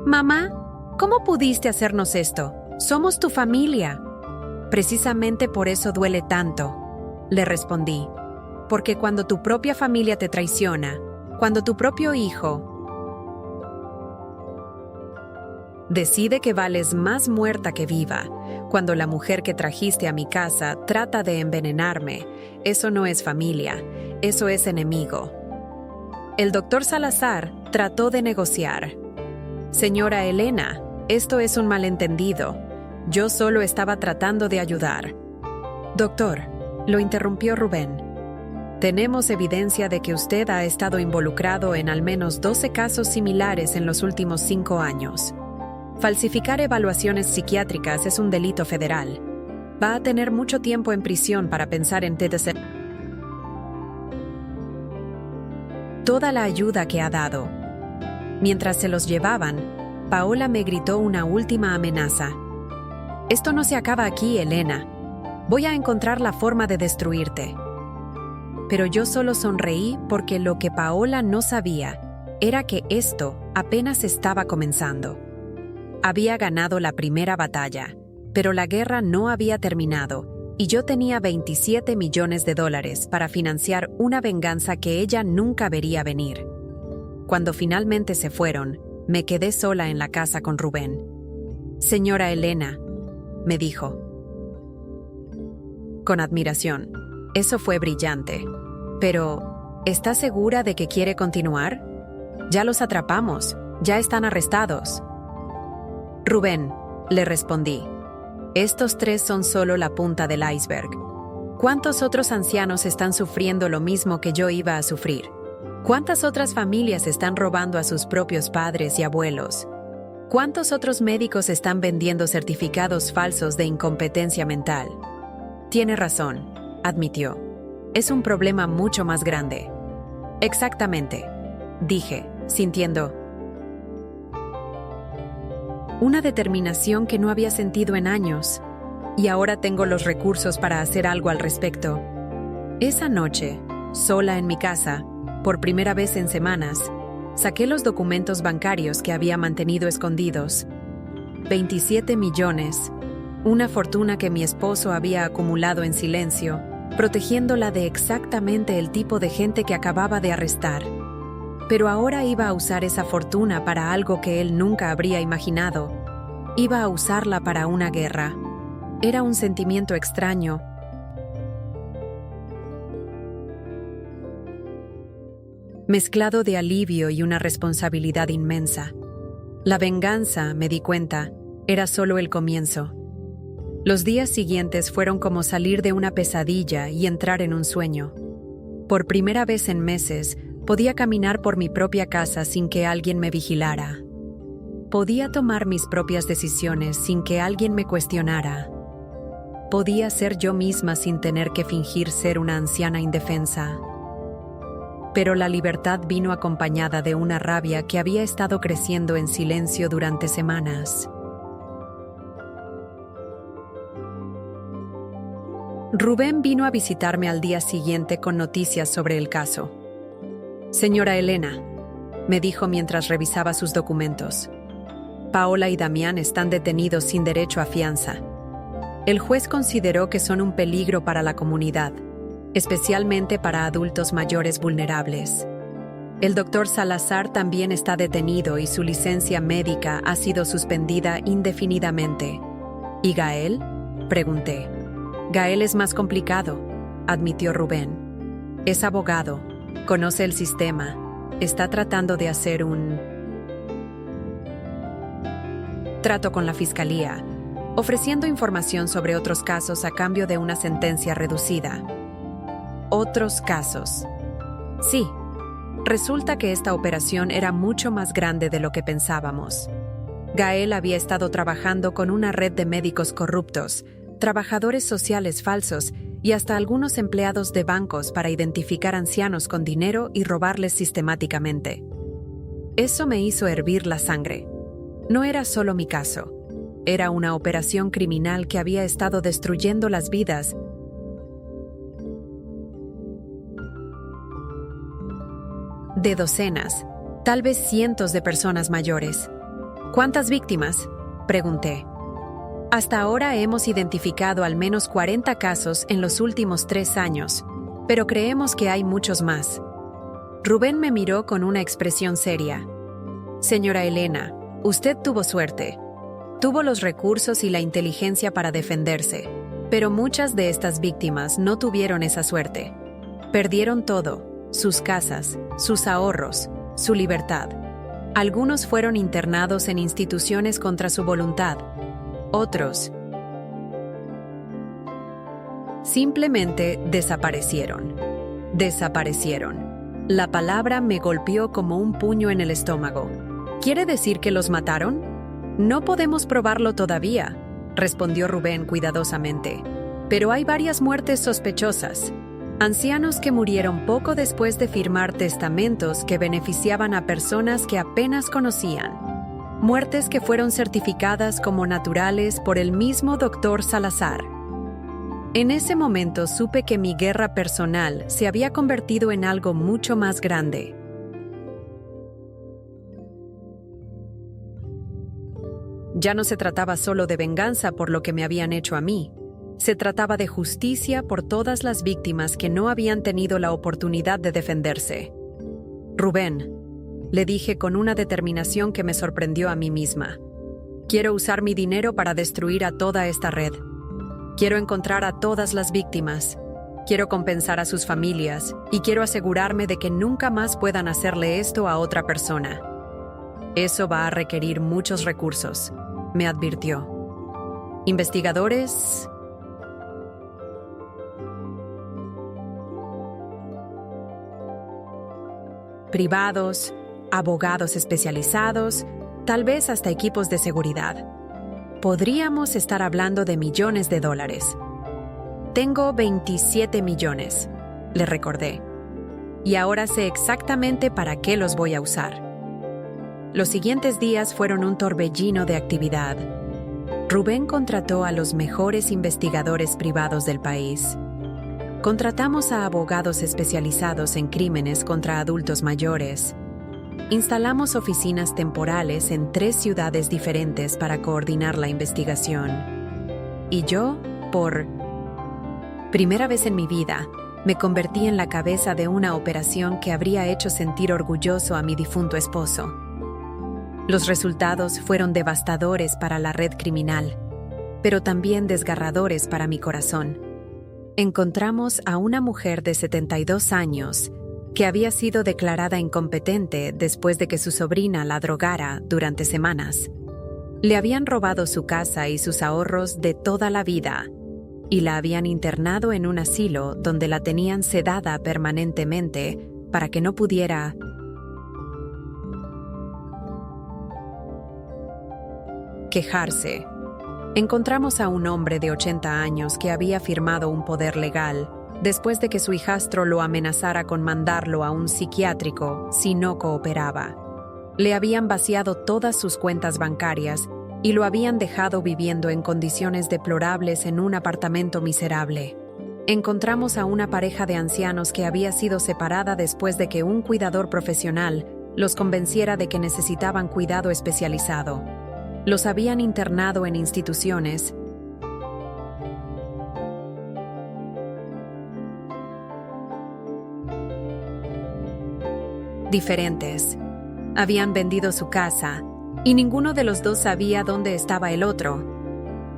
«Mamá, ¿cómo pudiste hacernos esto? Somos tu familia». «Precisamente por eso duele tanto», le respondí. «Porque cuando tu propia familia te traiciona, cuando tu propio hijo decide que vales más muerta que viva, cuando la mujer que trajiste a mi casa trata de envenenarme, eso no es familia, eso es enemigo». El doctor Salazar trató de negociar. «Señora Elena, esto es un malentendido. Yo solo estaba tratando de ayudar». «Doctor», lo interrumpió Rubén, «tenemos evidencia de que usted ha estado involucrado en al menos 12 casos similares en los últimos 5 años. Falsificar evaluaciones psiquiátricas es un delito federal. Va a tener mucho tiempo en prisión para pensar en TTC. Toda la ayuda que ha dado». Mientras se los llevaban, Paola me gritó una última amenaza. «Esto no se acaba aquí, Elena. Voy a encontrar la forma de destruirte». Pero yo solo sonreí porque lo que Paola no sabía era que esto apenas estaba comenzando. Había ganado la primera batalla, pero la guerra no había terminado y yo tenía $27 millones para financiar una venganza que ella nunca vería venir. Cuando finalmente se fueron, me quedé sola en la casa con Rubén. «Señora Elena», me dijo. Con admiración. «Eso fue brillante. Pero, ¿está segura de que quiere continuar? Ya los atrapamos, ya están arrestados». «Rubén», le respondí, «estos 3 son solo la punta del iceberg. ¿Cuántos otros ancianos están sufriendo lo mismo que yo iba a sufrir? ¿Cuántas otras familias están robando a sus propios padres y abuelos? ¿Cuántos otros médicos están vendiendo certificados falsos de incompetencia mental?» «Tiene razón», admitió. «Es un problema mucho más grande». «Exactamente», dije, sintiendo una determinación que no había sentido en años, y ahora tengo los recursos para hacer algo al respecto. Esa noche, sola en mi casa, por primera vez en semanas, saqué los documentos bancarios que había mantenido escondidos. 27 millones, una fortuna que mi esposo había acumulado en silencio, protegiéndola de exactamente el tipo de gente que acababa de arrestar. Pero ahora iba a usar esa fortuna para algo que él nunca habría imaginado. Iba a usarla para una guerra. Era un sentimiento extraño. Mezclado de alivio y una responsabilidad inmensa. La venganza, me di cuenta, era solo el comienzo. Los días siguientes fueron como salir de una pesadilla y entrar en un sueño. Por primera vez en meses, podía caminar por mi propia casa sin que alguien me vigilara. Podía tomar mis propias decisiones sin que alguien me cuestionara. Podía ser yo misma sin tener que fingir ser una anciana indefensa. Pero la libertad vino acompañada de una rabia que había estado creciendo en silencio durante semanas. Rubén vino a visitarme al día siguiente con noticias sobre el caso. «Señora Elena», me dijo mientras revisaba sus documentos, «Paola y Damián están detenidos sin derecho a fianza. El juez consideró que son un peligro para la comunidad, especialmente para adultos mayores vulnerables. El doctor Salazar también está detenido y su licencia médica ha sido suspendida indefinidamente». «¿Y Gael?», pregunté. «Gael es más complicado», admitió Rubén. «Es abogado. Conoce el sistema. Está tratando de hacer un trato con la fiscalía, ofreciendo información sobre otros casos a cambio de una sentencia reducida». «Otros casos». Sí, resulta que esta operación era mucho más grande de lo que pensábamos. Gael había estado trabajando con una red de médicos corruptos, trabajadores sociales falsos y hasta algunos empleados de bancos para identificar ancianos con dinero y robarles sistemáticamente. Eso me hizo hervir la sangre. No era solo mi caso. Era una operación criminal que había estado destruyendo las vidas de docenas, tal vez cientos de personas mayores. «¿Cuántas víctimas?», pregunté. «Hasta ahora hemos identificado al menos 40 casos en los últimos 3 años, pero creemos que hay muchos más». Rubén me miró con una expresión seria. «Señora Elena, usted tuvo suerte. Tuvo los recursos y la inteligencia para defenderse, pero muchas de estas víctimas no tuvieron esa suerte. Perdieron todo, sus casas, sus ahorros, su libertad. Algunos fueron internados en instituciones contra su voluntad. Otros simplemente desaparecieron. Desaparecieron. La palabra me golpeó como un puño en el estómago. ¿Quiere decir que los mataron? No podemos probarlo todavía, respondió Rubén cuidadosamente. Pero hay varias muertes sospechosas. Ancianos que murieron poco después de firmar testamentos que beneficiaban a personas que apenas conocían. Muertes que fueron certificadas como naturales por el mismo doctor Salazar. En ese momento supe que mi guerra personal se había convertido en algo mucho más grande. Ya no se trataba solo de venganza por lo que me habían hecho a mí. Se trataba de justicia por todas las víctimas que no habían tenido la oportunidad de defenderse. Rubén, le dije con una determinación que me sorprendió a mí misma. Quiero usar mi dinero para destruir a toda esta red. Quiero encontrar a todas las víctimas. Quiero compensar a sus familias y quiero asegurarme de que nunca más puedan hacerle esto a otra persona. Eso va a requerir muchos recursos, me advirtió. Investigadores privados, abogados especializados, tal vez hasta equipos de seguridad. Podríamos estar hablando de millones de dólares. Tengo 27 millones, le recordé. Y ahora sé exactamente para qué los voy a usar. Los siguientes días fueron un torbellino de actividad. Rubén contrató a los mejores investigadores privados del país. Contratamos a abogados especializados en crímenes contra adultos mayores. Instalamos oficinas temporales en 3 ciudades diferentes para coordinar la investigación. Y yo, por primera vez en mi vida, me convertí en la cabeza de una operación que habría hecho sentir orgulloso a mi difunto esposo. Los resultados fueron devastadores para la red criminal, pero también desgarradores para mi corazón. Encontramos a una mujer de 72 años que había sido declarada incompetente después de que su sobrina la drogara durante semanas. Le habían robado su casa y sus ahorros de toda la vida y la habían internado en un asilo donde la tenían sedada permanentemente para que no pudiera quejarse. Encontramos a un hombre de 80 años que había firmado un poder legal después de que su hijastro lo amenazara con mandarlo a un psiquiátrico si no cooperaba. Le habían vaciado todas sus cuentas bancarias y lo habían dejado viviendo en condiciones deplorables en un apartamento miserable. Encontramos a una pareja de ancianos que había sido separada después de que un cuidador profesional los convenciera de que necesitaban cuidado especializado. Los habían internado en instituciones diferentes. Habían vendido su casa y ninguno de los dos sabía dónde estaba el otro.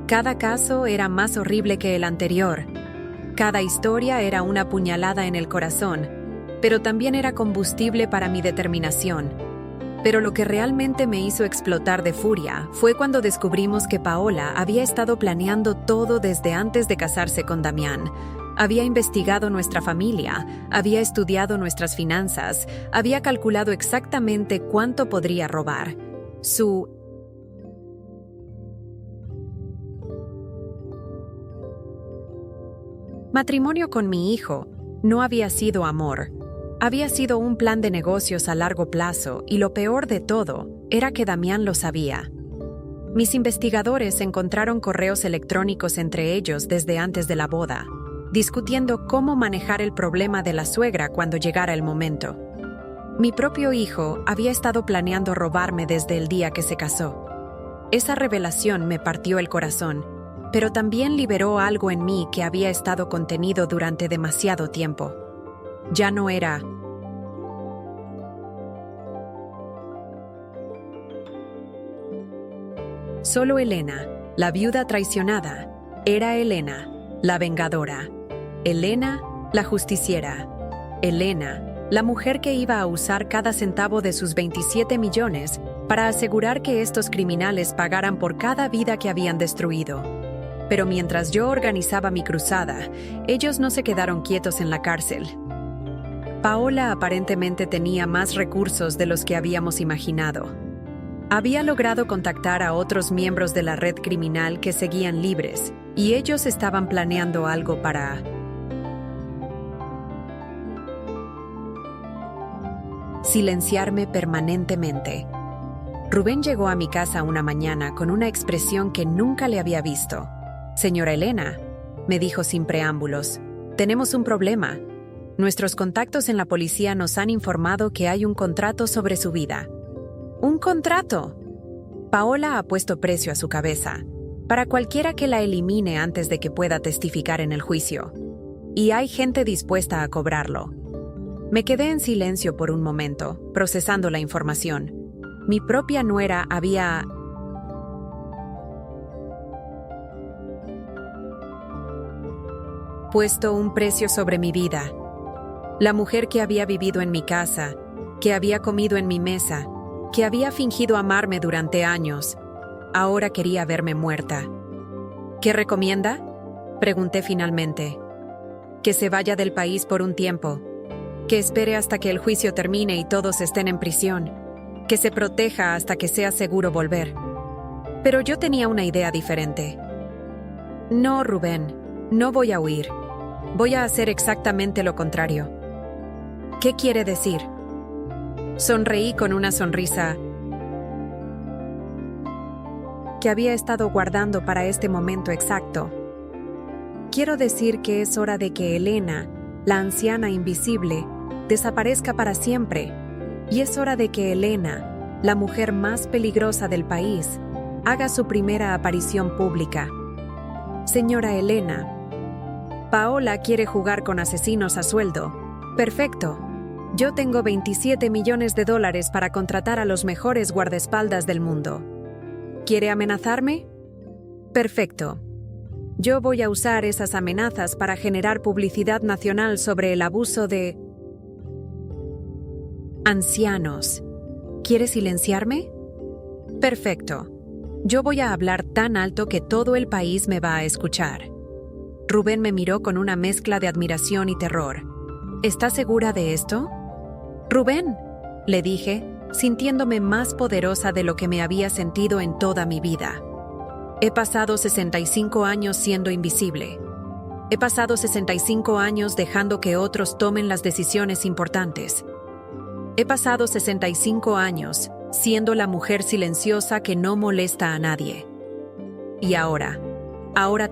Cada caso era más horrible que el anterior. Cada historia era una puñalada en el corazón, pero también era combustible para mi determinación. Pero lo que realmente me hizo explotar de furia fue cuando descubrimos que Paola había estado planeando todo desde antes de casarse con Damián. Había investigado nuestra familia, había estudiado nuestras finanzas, había calculado exactamente cuánto podría robar. Su matrimonio con mi hijo no había sido amor. Había sido un plan de negocios a largo plazo y lo peor de todo era que Damián lo sabía. Mis investigadores encontraron correos electrónicos entre ellos desde antes de la boda, discutiendo cómo manejar el problema de la suegra cuando llegara el momento. Mi propio hijo había estado planeando robarme desde el día que se casó. Esa revelación me partió el corazón, pero también liberó algo en mí que había estado contenido durante demasiado tiempo. Ya no era solo Elena, la viuda traicionada. Era Elena, la vengadora. Elena, la justiciera. Elena, la mujer que iba a usar cada centavo de sus 27 millones para asegurar que estos criminales pagaran por cada vida que habían destruido. Pero mientras yo organizaba mi cruzada, ellos no se quedaron quietos en la cárcel. Paola aparentemente tenía más recursos de los que habíamos imaginado. Había logrado contactar a otros miembros de la red criminal que seguían libres, y ellos estaban planeando algo para silenciarme permanentemente. Rubén llegó a mi casa una mañana con una expresión que nunca le había visto. «Señora Elena», me dijo sin preámbulos, «tenemos un problema. Nuestros contactos en la policía nos han informado que hay un contrato sobre su vida». «¿Un contrato?» Paola ha puesto precio a su cabeza. para cualquiera que la elimine antes de que pueda testificar en el juicio. Y hay gente dispuesta a cobrarlo. Me quedé en silencio por un momento, procesando la información. Mi propia nuera había puesto un precio sobre mi vida. La mujer que había vivido en mi casa, que había comido en mi mesa, que había fingido amarme durante años, ahora quería verme muerta. ¿Qué recomienda?, pregunté finalmente. Que se vaya del país por un tiempo, que espere hasta que el juicio termine y todos estén en prisión, que se proteja hasta que sea seguro volver. Pero yo tenía una idea diferente. No, Rubén, no voy a huir. Voy a hacer exactamente lo contrario. ¿Qué quiere decir? Sonreí con una sonrisa que había estado guardando para este momento exacto. Quiero decir que es hora de que Elena, la anciana invisible, desaparezca para siempre, y es hora de que Elena, la mujer más peligrosa del país, haga su primera aparición pública. Señora Elena, Paola quiere jugar con asesinos a sueldo. Perfecto. Yo tengo $27 millones para contratar a los mejores guardaespaldas del mundo. ¿Quiere amenazarme? Perfecto. Yo voy a usar esas amenazas para generar publicidad nacional sobre el abuso de ancianos. ¿Quiere silenciarme? Perfecto. Yo voy a hablar tan alto que todo el país me va a escuchar. Rubén me miró con una mezcla de admiración y terror. ¿Está segura de esto? Rubén, le dije, sintiéndome más poderosa de lo que me había sentido en toda mi vida. He pasado 65 años siendo invisible. He pasado 65 años dejando que otros tomen las decisiones importantes. He pasado 65 años siendo la mujer silenciosa que no molesta a nadie. Y ahora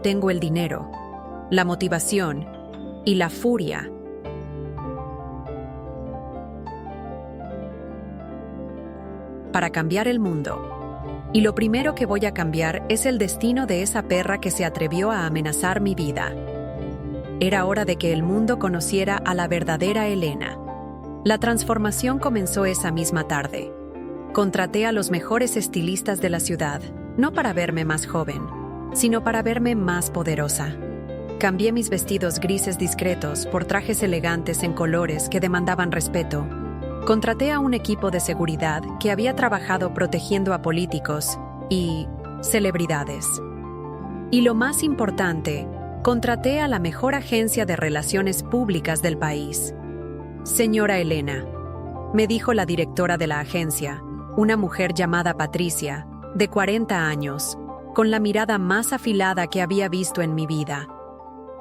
tengo el dinero, la motivación y la furia para cambiar el mundo. Y lo primero que voy a cambiar es el destino de esa perra que se atrevió a amenazar mi vida. Era hora de que el mundo conociera a la verdadera Elena. La transformación comenzó esa misma tarde. Contraté a los mejores estilistas de la ciudad, no para verme más joven, sino para verme más poderosa. Cambié mis vestidos grises discretos por trajes elegantes en colores que demandaban respeto. Contraté a un equipo de seguridad que había trabajado protegiendo a políticos y celebridades. Y lo más importante, contraté a la mejor agencia de relaciones públicas del país. Señora Elena, me dijo la directora de la agencia, una mujer llamada Patricia, de 40 años, con la mirada más afilada que había visto en mi vida.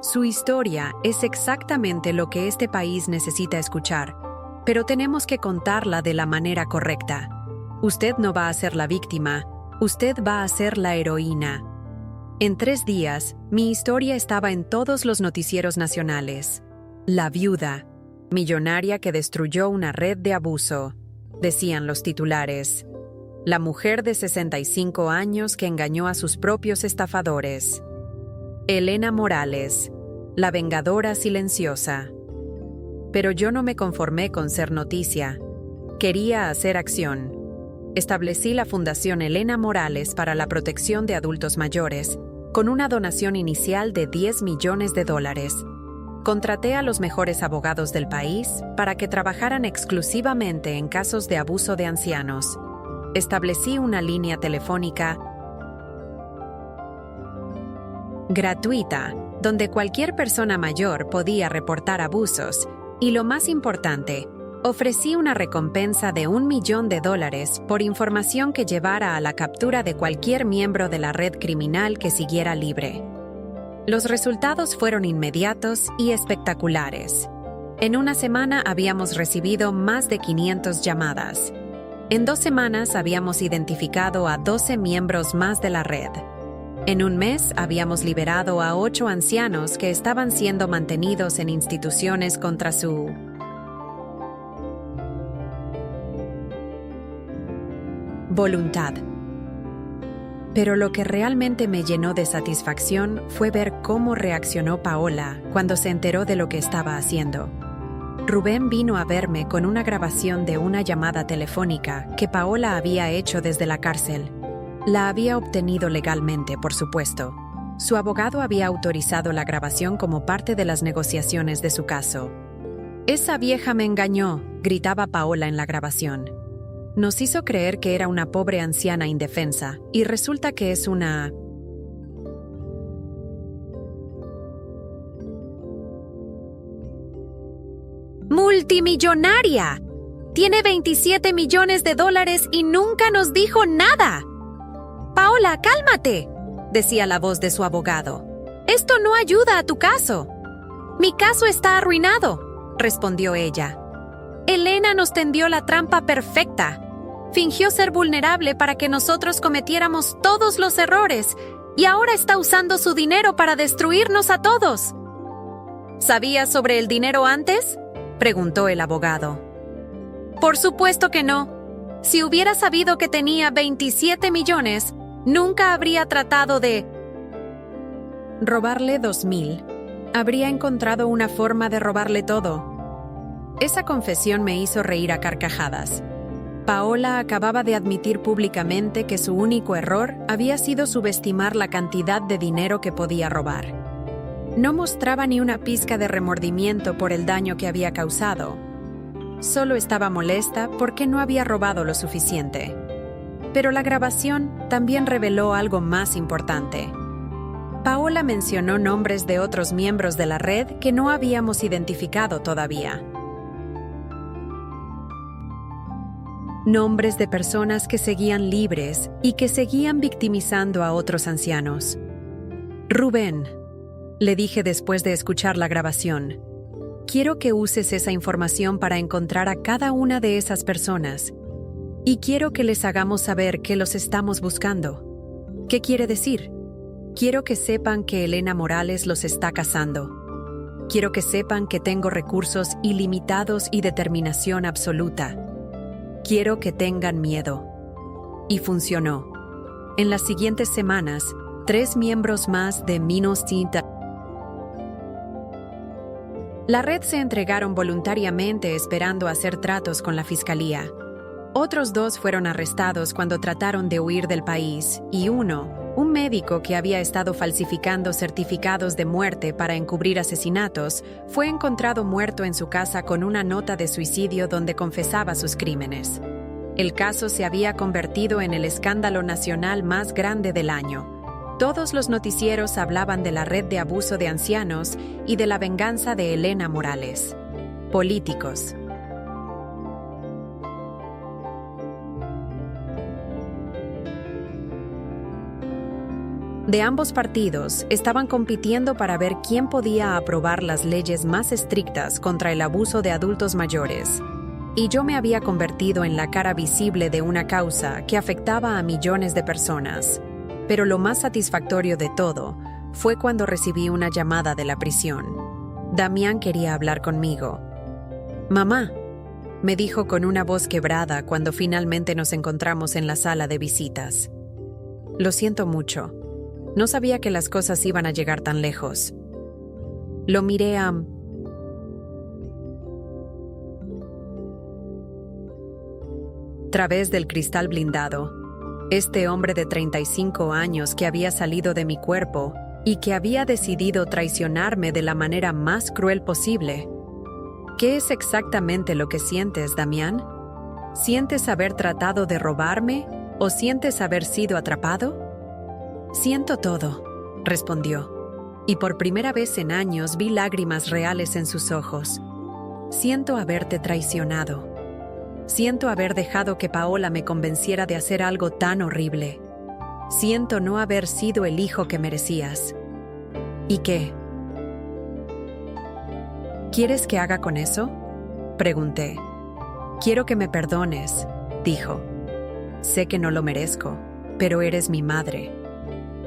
Su historia es exactamente lo que este país necesita escuchar, pero tenemos que contarla de la manera correcta. Usted no va a ser la víctima, usted va a ser la heroína. En 3 días, mi historia estaba en todos los noticieros nacionales. La viuda, millonaria que destruyó una red de abuso, decían los titulares. La mujer de 65 años que engañó a sus propios estafadores. Elena Morales, la vengadora silenciosa. Pero yo no me conformé con ser noticia. Quería hacer acción. Establecí la Fundación Elena Morales para la protección de adultos mayores, con una donación inicial de $10 millones. Contraté a los mejores abogados del país para que trabajaran exclusivamente en casos de abuso de ancianos. Establecí una línea telefónica gratuita, donde cualquier persona mayor podía reportar abusos, y lo más importante, ofrecí una recompensa de $1 millón por información que llevara a la captura de cualquier miembro de la red criminal que siguiera libre. Los resultados fueron inmediatos y espectaculares. En una semana habíamos recibido más de 500 llamadas. En 2 semanas habíamos identificado a 12 miembros más de la red. En un mes habíamos liberado a 8 ancianos que estaban siendo mantenidos en instituciones contra su voluntad. Pero lo que realmente me llenó de satisfacción fue ver cómo reaccionó Paola cuando se enteró de lo que estaba haciendo. Rubén vino a verme con una grabación de una llamada telefónica que Paola había hecho desde la cárcel. La había obtenido legalmente, por supuesto. Su abogado había autorizado la grabación como parte de las negociaciones de su caso. «Esa vieja me engañó», gritaba Paola en la grabación. Nos hizo creer que era una pobre anciana indefensa, y resulta que es una... ¡multimillonaria! Tiene $27 millones y nunca nos dijo nada. «Paola, cálmate», decía la voz de su abogado. «Esto no ayuda a tu caso». «Mi caso está arruinado», respondió ella. «Elena nos tendió la trampa perfecta. Fingió ser vulnerable para que nosotros cometiéramos todos los errores y ahora está usando su dinero para destruirnos a todos». «¿Sabías sobre el dinero antes?», preguntó el abogado. «Por supuesto que no. Si hubiera sabido que tenía 27 millones, nunca habría tratado de robarle 2,000. Habría encontrado una forma de robarle todo». Esa confesión me hizo reír a carcajadas. Paola acababa de admitir públicamente que su único error había sido subestimar la cantidad de dinero que podía robar. No mostraba ni una pizca de remordimiento por el daño que había causado. Solo estaba molesta porque no había robado lo suficiente. Pero la grabación también reveló algo más importante. Paola mencionó nombres de otros miembros de la red que no habíamos identificado todavía. Nombres de personas que seguían libres y que seguían victimizando a otros ancianos. «Rubén», le dije después de escuchar la grabación, «quiero que uses esa información para encontrar a cada una de esas personas. Y quiero que les hagamos saber que los estamos buscando». «¿Qué quiere decir?» «Quiero que sepan que Elena Morales los está cazando. Quiero que sepan que tengo recursos ilimitados y determinación absoluta. Quiero que tengan miedo». Y funcionó. En las siguientes semanas, 3 miembros más de Minostita. La red se entregaron voluntariamente esperando hacer tratos con la fiscalía. Otros 2 fueron arrestados cuando trataron de huir del país, y uno, un médico que había estado falsificando certificados de muerte para encubrir asesinatos, fue encontrado muerto en su casa con una nota de suicidio donde confesaba sus crímenes. El caso se había convertido en el escándalo nacional más grande del año. Todos los noticieros hablaban de la red de abuso de ancianos y de la venganza de Elena Morales. Políticos. De ambos partidos estaban compitiendo para ver quién podía aprobar las leyes más estrictas contra el abuso de adultos mayores. Y yo me había convertido en la cara visible de una causa que afectaba a millones de personas. Pero lo más satisfactorio de todo fue cuando recibí una llamada de la prisión. Damián quería hablar conmigo. «Mamá», me dijo con una voz quebrada cuando finalmente nos encontramos en la sala de visitas. «Lo siento mucho. No sabía que las cosas iban a llegar tan lejos». Lo miré a través del cristal blindado. Este hombre de 35 años que había salido de mi cuerpo y que había decidido traicionarme de la manera más cruel posible. ¿Qué es exactamente lo que sientes, Damián? ¿Sientes haber tratado de robarme o sientes haber sido atrapado? «Siento todo», respondió, y por primera vez en años vi lágrimas reales en sus ojos. «Siento haberte traicionado. Siento haber dejado que Paola me convenciera de hacer algo tan horrible. Siento no haber sido el hijo que merecías». «¿Y qué? ¿Quieres que haga con eso?», pregunté. «Quiero que me perdones», dijo. «Sé que no lo merezco, pero eres mi madre.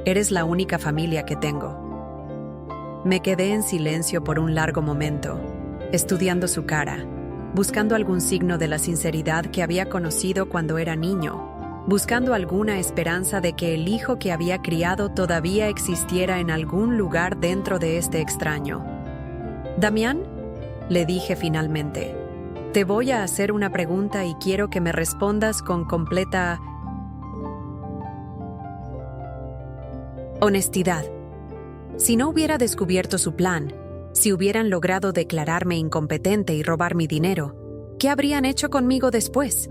Eres la única familia que tengo». Me quedé en silencio por un largo momento, estudiando su cara, buscando algún signo de la sinceridad que había conocido cuando era niño. buscando alguna esperanza de que el hijo que había criado todavía existiera en algún lugar dentro de este extraño. «Damián», le dije finalmente, «te voy a hacer una pregunta y quiero que me respondas con completa honestidad. Si no hubiera descubierto su plan, si hubieran logrado declararme incompetente y robar mi dinero, ¿qué habrían hecho conmigo después?»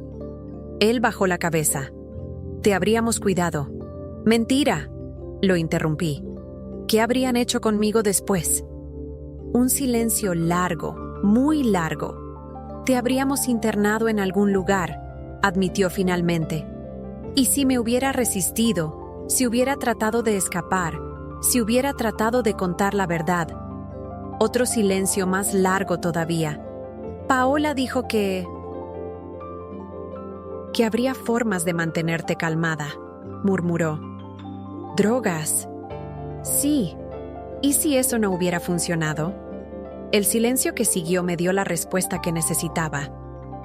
Él bajó la cabeza. «Te habríamos cuidado». «Mentira», lo interrumpí. «¿Qué habrían hecho conmigo después?» Un silencio largo, muy largo. «Te habríamos internado en algún lugar», admitió finalmente. «Y si me hubiera resistido, si hubiera tratado de escapar, si hubiera tratado de contar la verdad». Otro silencio más largo todavía. Paola dijo que habría formas de mantenerte calmada, murmuró. «¿Drogas?» «Sí. ¿Y si eso no hubiera funcionado?» El silencio que siguió me dio la respuesta que necesitaba.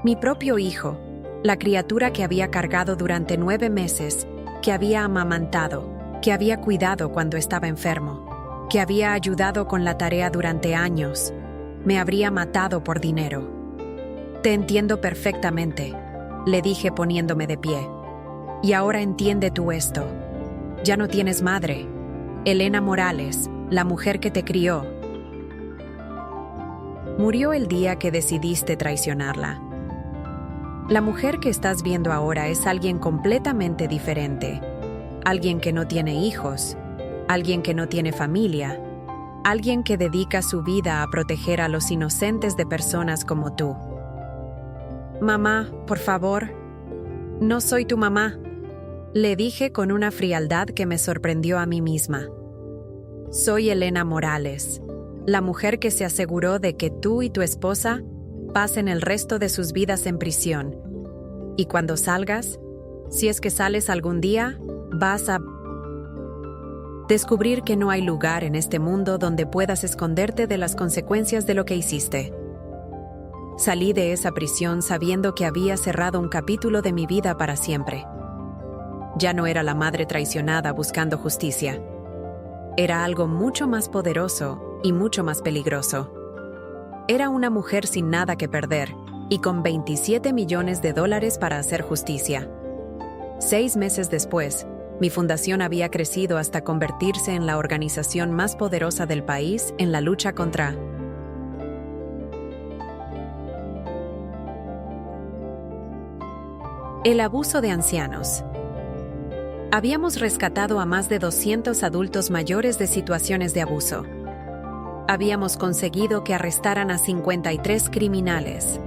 Mi propio hijo, la criatura que había cargado durante 9 meses, que había amamantado, que había cuidado cuando estaba enfermo, que había ayudado con la tarea durante años, me habría matado por dinero. «Te entiendo perfectamente», le dije poniéndome de pie. «Y ahora entiende tú esto. Ya no tienes madre. Elena Morales, la mujer que te crió, murió el día que decidiste traicionarla. La mujer que estás viendo ahora es alguien completamente diferente. Alguien que no tiene hijos, alguien que no tiene familia, alguien que dedica su vida a proteger a los inocentes de personas como tú». «Mamá, por favor». «No soy tu mamá», le dije con una frialdad que me sorprendió a mí misma. «Soy Elena Morales, la mujer que se aseguró de que tú y tu esposa pasen el resto de sus vidas en prisión. Y cuando salgas, si es que sales algún día, vas a descubrir que no hay lugar en este mundo donde puedas esconderte de las consecuencias de lo que hiciste». Salí de esa prisión sabiendo que había cerrado un capítulo de mi vida para siempre. Ya no era la madre traicionada buscando justicia. Era algo mucho más poderoso y mucho más peligroso. Era una mujer sin nada que perder y con $27 millones para hacer justicia. 6 meses después, mi fundación había crecido hasta convertirse en la organización más poderosa del país en la lucha contra el abuso de ancianos. Habíamos rescatado a más de 200 adultos mayores de situaciones de abuso. Habíamos conseguido que arrestaran a 53 criminales.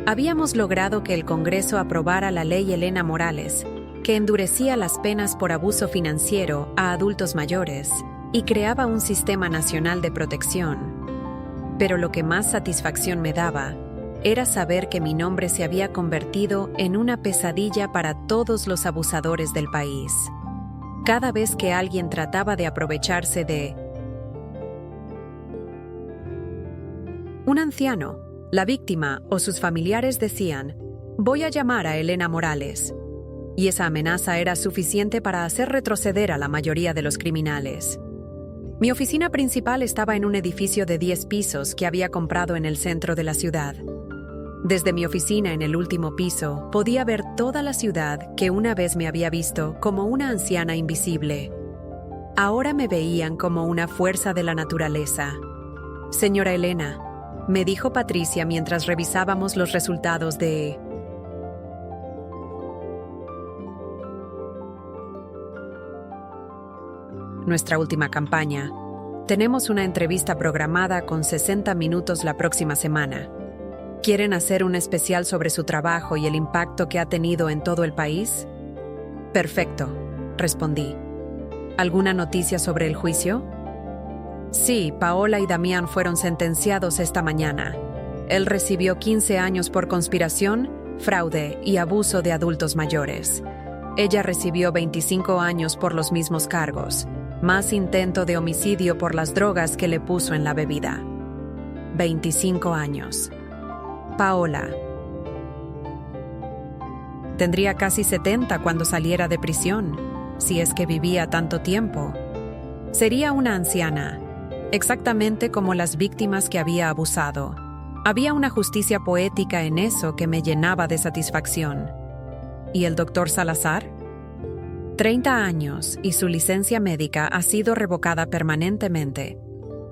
Habíamos logrado que el Congreso aprobara la ley Elena Morales, que endurecía las penas por abuso financiero a adultos mayores y creaba un sistema nacional de protección. Pero lo que más satisfacción me daba era saber que mi nombre se había convertido en una pesadilla para todos los abusadores del país. Cada vez que alguien trataba de aprovecharse de un anciano, la víctima o sus familiares decían: «Voy a llamar a Elena Morales». Y esa amenaza era suficiente para hacer retroceder a la mayoría de los criminales. Mi oficina principal estaba en un edificio de 10 pisos que había comprado en el centro de la ciudad. Desde mi oficina en el último piso, podía ver toda la ciudad que una vez me había visto como una anciana invisible. Ahora me veían como una fuerza de la naturaleza. «Señora Elena», me dijo Patricia mientras revisábamos los resultados de nuestra última campaña. «Tenemos una entrevista programada con 60 minutos la próxima semana. ¿Quieren hacer un especial sobre su trabajo y el impacto que ha tenido en todo el país?» «Perfecto», respondí. ¿Alguna noticia sobre el juicio?» «Sí, Paola y Damián fueron sentenciados esta mañana. Él recibió 15 años por conspiración, fraude y abuso de adultos mayores. Ella recibió 25 años por los mismos cargos, más intento de homicidio por las drogas que le puso en la bebida. 25 años. Paola. Tendría casi 70 cuando saliera de prisión, si es que vivía tanto tiempo. Sería una anciana, exactamente como las víctimas que había abusado. Había una justicia poética en eso que me llenaba de satisfacción. ¿Y el doctor Salazar? 30 años y su licencia médica ha sido revocada permanentemente.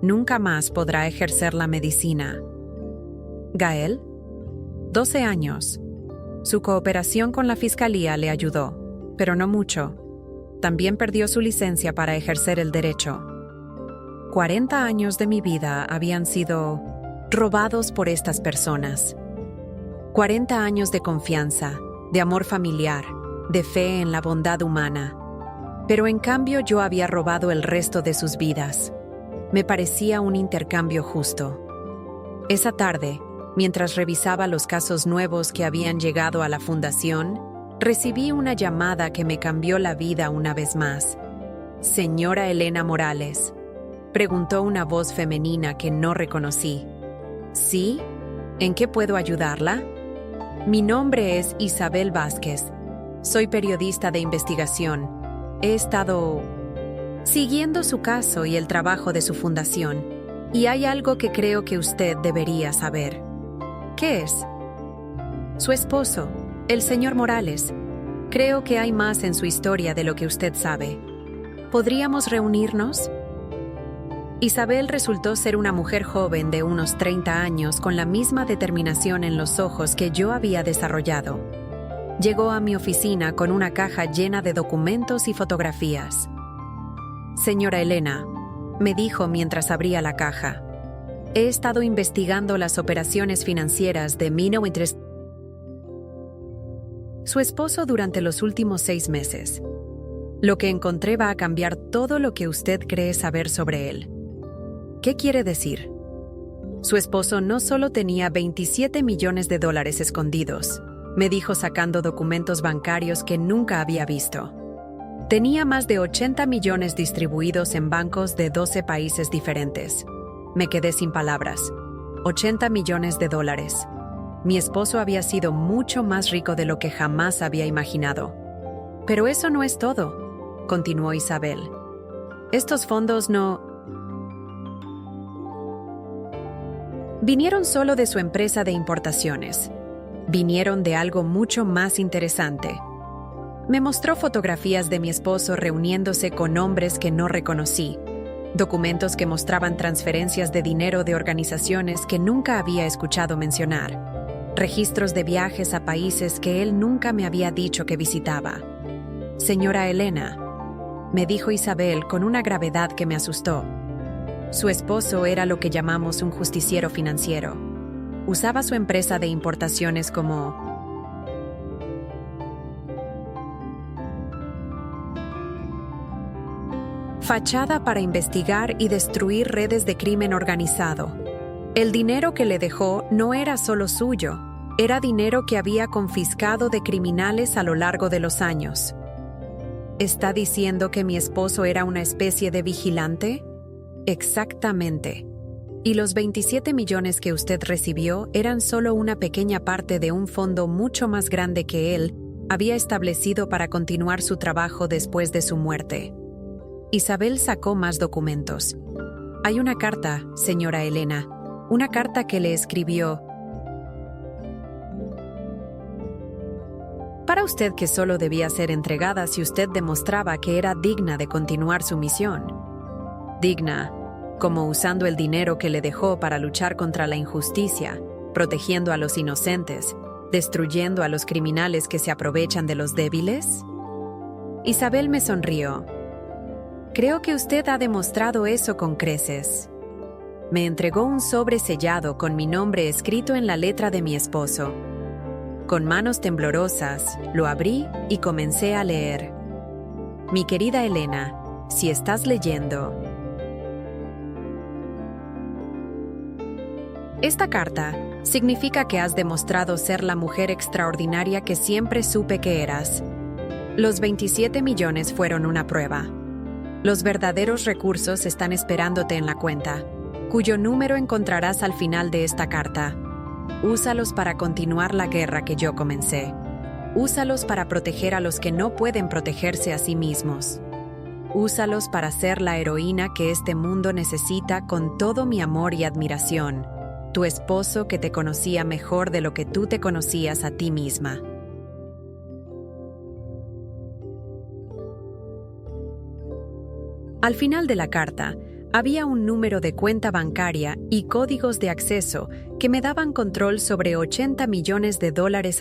Nunca más podrá ejercer la medicina. Gael, 12 años. Su cooperación con la fiscalía le ayudó, pero no mucho. También perdió su licencia para ejercer el derecho. 40 años de mi vida habían sido robados por estas personas. 40 años de confianza, de amor familiar, de fe en la bondad humana. Pero en cambio yo había robado el resto de sus vidas. Me parecía un intercambio justo. Esa tarde, mientras revisaba los casos nuevos que habían llegado a la fundación, recibí una llamada que me cambió la vida una vez más. «Señora Elena Morales», preguntó una voz femenina que no reconocí. «¿Sí? ¿En qué puedo ayudarla?» «Mi nombre es Isabel Vázquez. Soy periodista de investigación. He estado siguiendo su caso y el trabajo de su fundación, y hay algo que creo que usted debería saber». «¿Qué es?» «Su esposo, el señor Morales. Creo que hay más en su historia de lo que usted sabe. ¿Podríamos reunirnos?» Isabel resultó ser una mujer joven de unos 30 años con la misma determinación en los ojos que yo había desarrollado. Llegó a mi oficina con una caja llena de documentos y fotografías. «Señora Elena», me dijo mientras abría la caja, «he estado investigando las operaciones financieras de Mino Interest. Su esposo durante los últimos 6 meses. Lo que encontré va a cambiar todo lo que usted cree saber sobre él». ¿Qué quiere decir? Su esposo no solo tenía $27 millones escondidos, me dijo sacando documentos bancarios que nunca había visto. Tenía más de 80 millones distribuidos en bancos de 12 países diferentes. Me quedé sin palabras. $80 millones. Mi esposo había sido mucho más rico de lo que jamás había imaginado. «Pero eso no es todo», continuó Isabel. «Estos fondos no vinieron solo de su empresa de importaciones. Vinieron de algo mucho más interesante». Me mostró fotografías de mi esposo reuniéndose con hombres que no reconocí, documentos que mostraban transferencias de dinero de organizaciones que nunca había escuchado mencionar, registros de viajes a países que él nunca me había dicho que visitaba. «Señora Elena», me dijo Isabel con una gravedad que me asustó. Su esposo era lo que llamamos un justiciero financiero. Usaba su empresa de importaciones como fachada para investigar y destruir redes de crimen organizado. El dinero que le dejó no era solo suyo, era dinero que había confiscado de criminales a lo largo de los años. ¿Está diciendo que mi esposo era una especie de vigilante? Exactamente. Y los 27 millones que usted recibió eran solo una pequeña parte de un fondo mucho más grande que él había establecido para continuar su trabajo después de su muerte. Isabel sacó más documentos. Hay una carta, señora Elena, una carta que le escribió. Para usted que solo debía ser entregada si usted demostraba que era digna de continuar su misión. Digna, como usando el dinero que le dejó para luchar contra la injusticia, protegiendo a los inocentes, destruyendo a los criminales que se aprovechan de los débiles. Isabel me sonrió. Creo que usted ha demostrado eso con creces. Me entregó un sobre sellado con mi nombre escrito en la letra de mi esposo. Con manos temblorosas, lo abrí y comencé a leer. Mi querida Elena, si estás leyendo. Esta carta significa que has demostrado ser la mujer extraordinaria que siempre supe que eras. Los 27 millones fueron una prueba. Los verdaderos recursos están esperándote en la cuenta, cuyo número encontrarás al final de esta carta. Úsalos para continuar la guerra que yo comencé. Úsalos para proteger a los que no pueden protegerse a sí mismos. Úsalos para ser la heroína que este mundo necesita con todo mi amor y admiración. Tu esposo que te conocía mejor de lo que tú te conocías a ti misma. Al final de la carta, había un número de cuenta bancaria y códigos de acceso que me daban control sobre $80 millones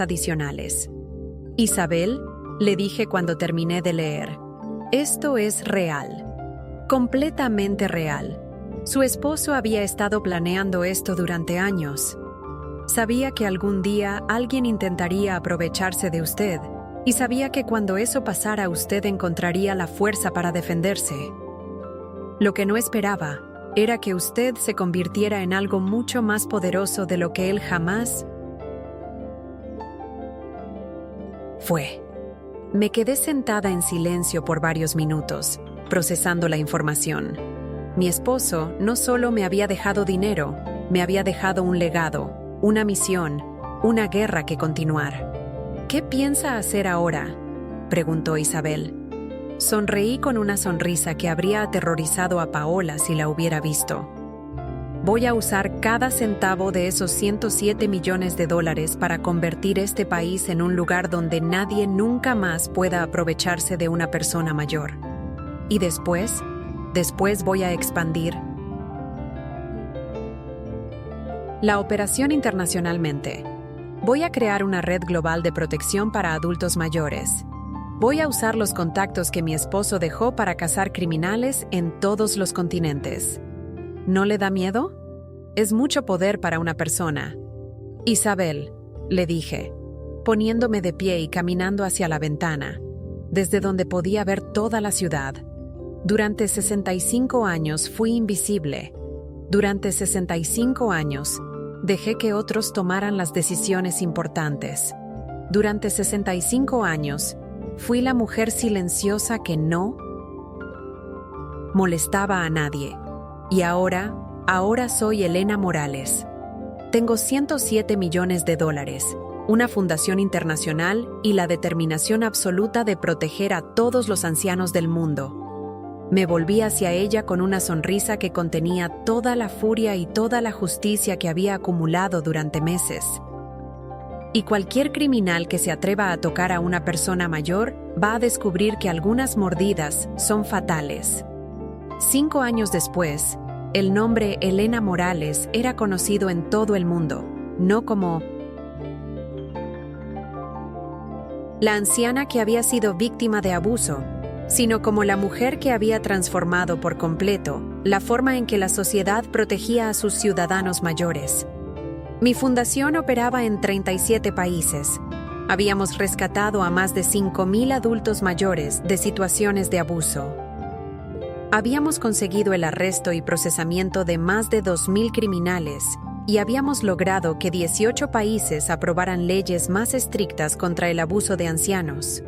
adicionales. Isabel, le dije cuando terminé de leer, esto es real, completamente real. Su esposo había estado planeando esto durante años. Sabía que algún día alguien intentaría aprovecharse de usted y sabía que cuando eso pasara usted encontraría la fuerza para defenderse. Lo que no esperaba era que usted se convirtiera en algo mucho más poderoso de lo que él jamás fue. Me quedé sentada en silencio por varios minutos, procesando la información. Mi esposo no solo me había dejado dinero, me había dejado un legado, una misión, una guerra que continuar. ¿Qué piensa hacer ahora?, preguntó Isabel. Sonreí con una sonrisa que habría aterrorizado a Paola si la hubiera visto. Voy a usar cada centavo de esos $107 millones para convertir este país en un lugar donde nadie nunca más pueda aprovecharse de una persona mayor. Y después voy a expandir la operación internacionalmente. Voy a crear una red global de protección para adultos mayores. Voy a usar los contactos que mi esposo dejó para cazar criminales en todos los continentes. ¿No le da miedo? Es mucho poder para una persona. Isabel, le dije, poniéndome de pie y caminando hacia la ventana, desde donde podía ver toda la ciudad. Durante 65 años fui invisible. Durante 65 años dejé que otros tomaran las decisiones importantes. Durante 65 años fui la mujer silenciosa que no molestaba a nadie. Y ahora soy Elena Morales. Tengo $107 millones, una fundación internacional y la determinación absoluta de proteger a todos los ancianos del mundo. Me volví hacia ella con una sonrisa que contenía toda la furia y toda la justicia que había acumulado durante meses. Y cualquier criminal que se atreva a tocar a una persona mayor va a descubrir que algunas mordidas son fatales. 5 años después, el nombre Elena Morales era conocido en todo el mundo, no como la anciana que había sido víctima de abuso, sino como la mujer que había transformado por completo la forma en que la sociedad protegía a sus ciudadanos mayores. Mi fundación operaba en 37 países. Habíamos rescatado a más de 5,000 adultos mayores de situaciones de abuso. Habíamos conseguido el arresto y procesamiento de más de 2,000 criminales y habíamos logrado que 18 países aprobaran leyes más estrictas contra el abuso de ancianos.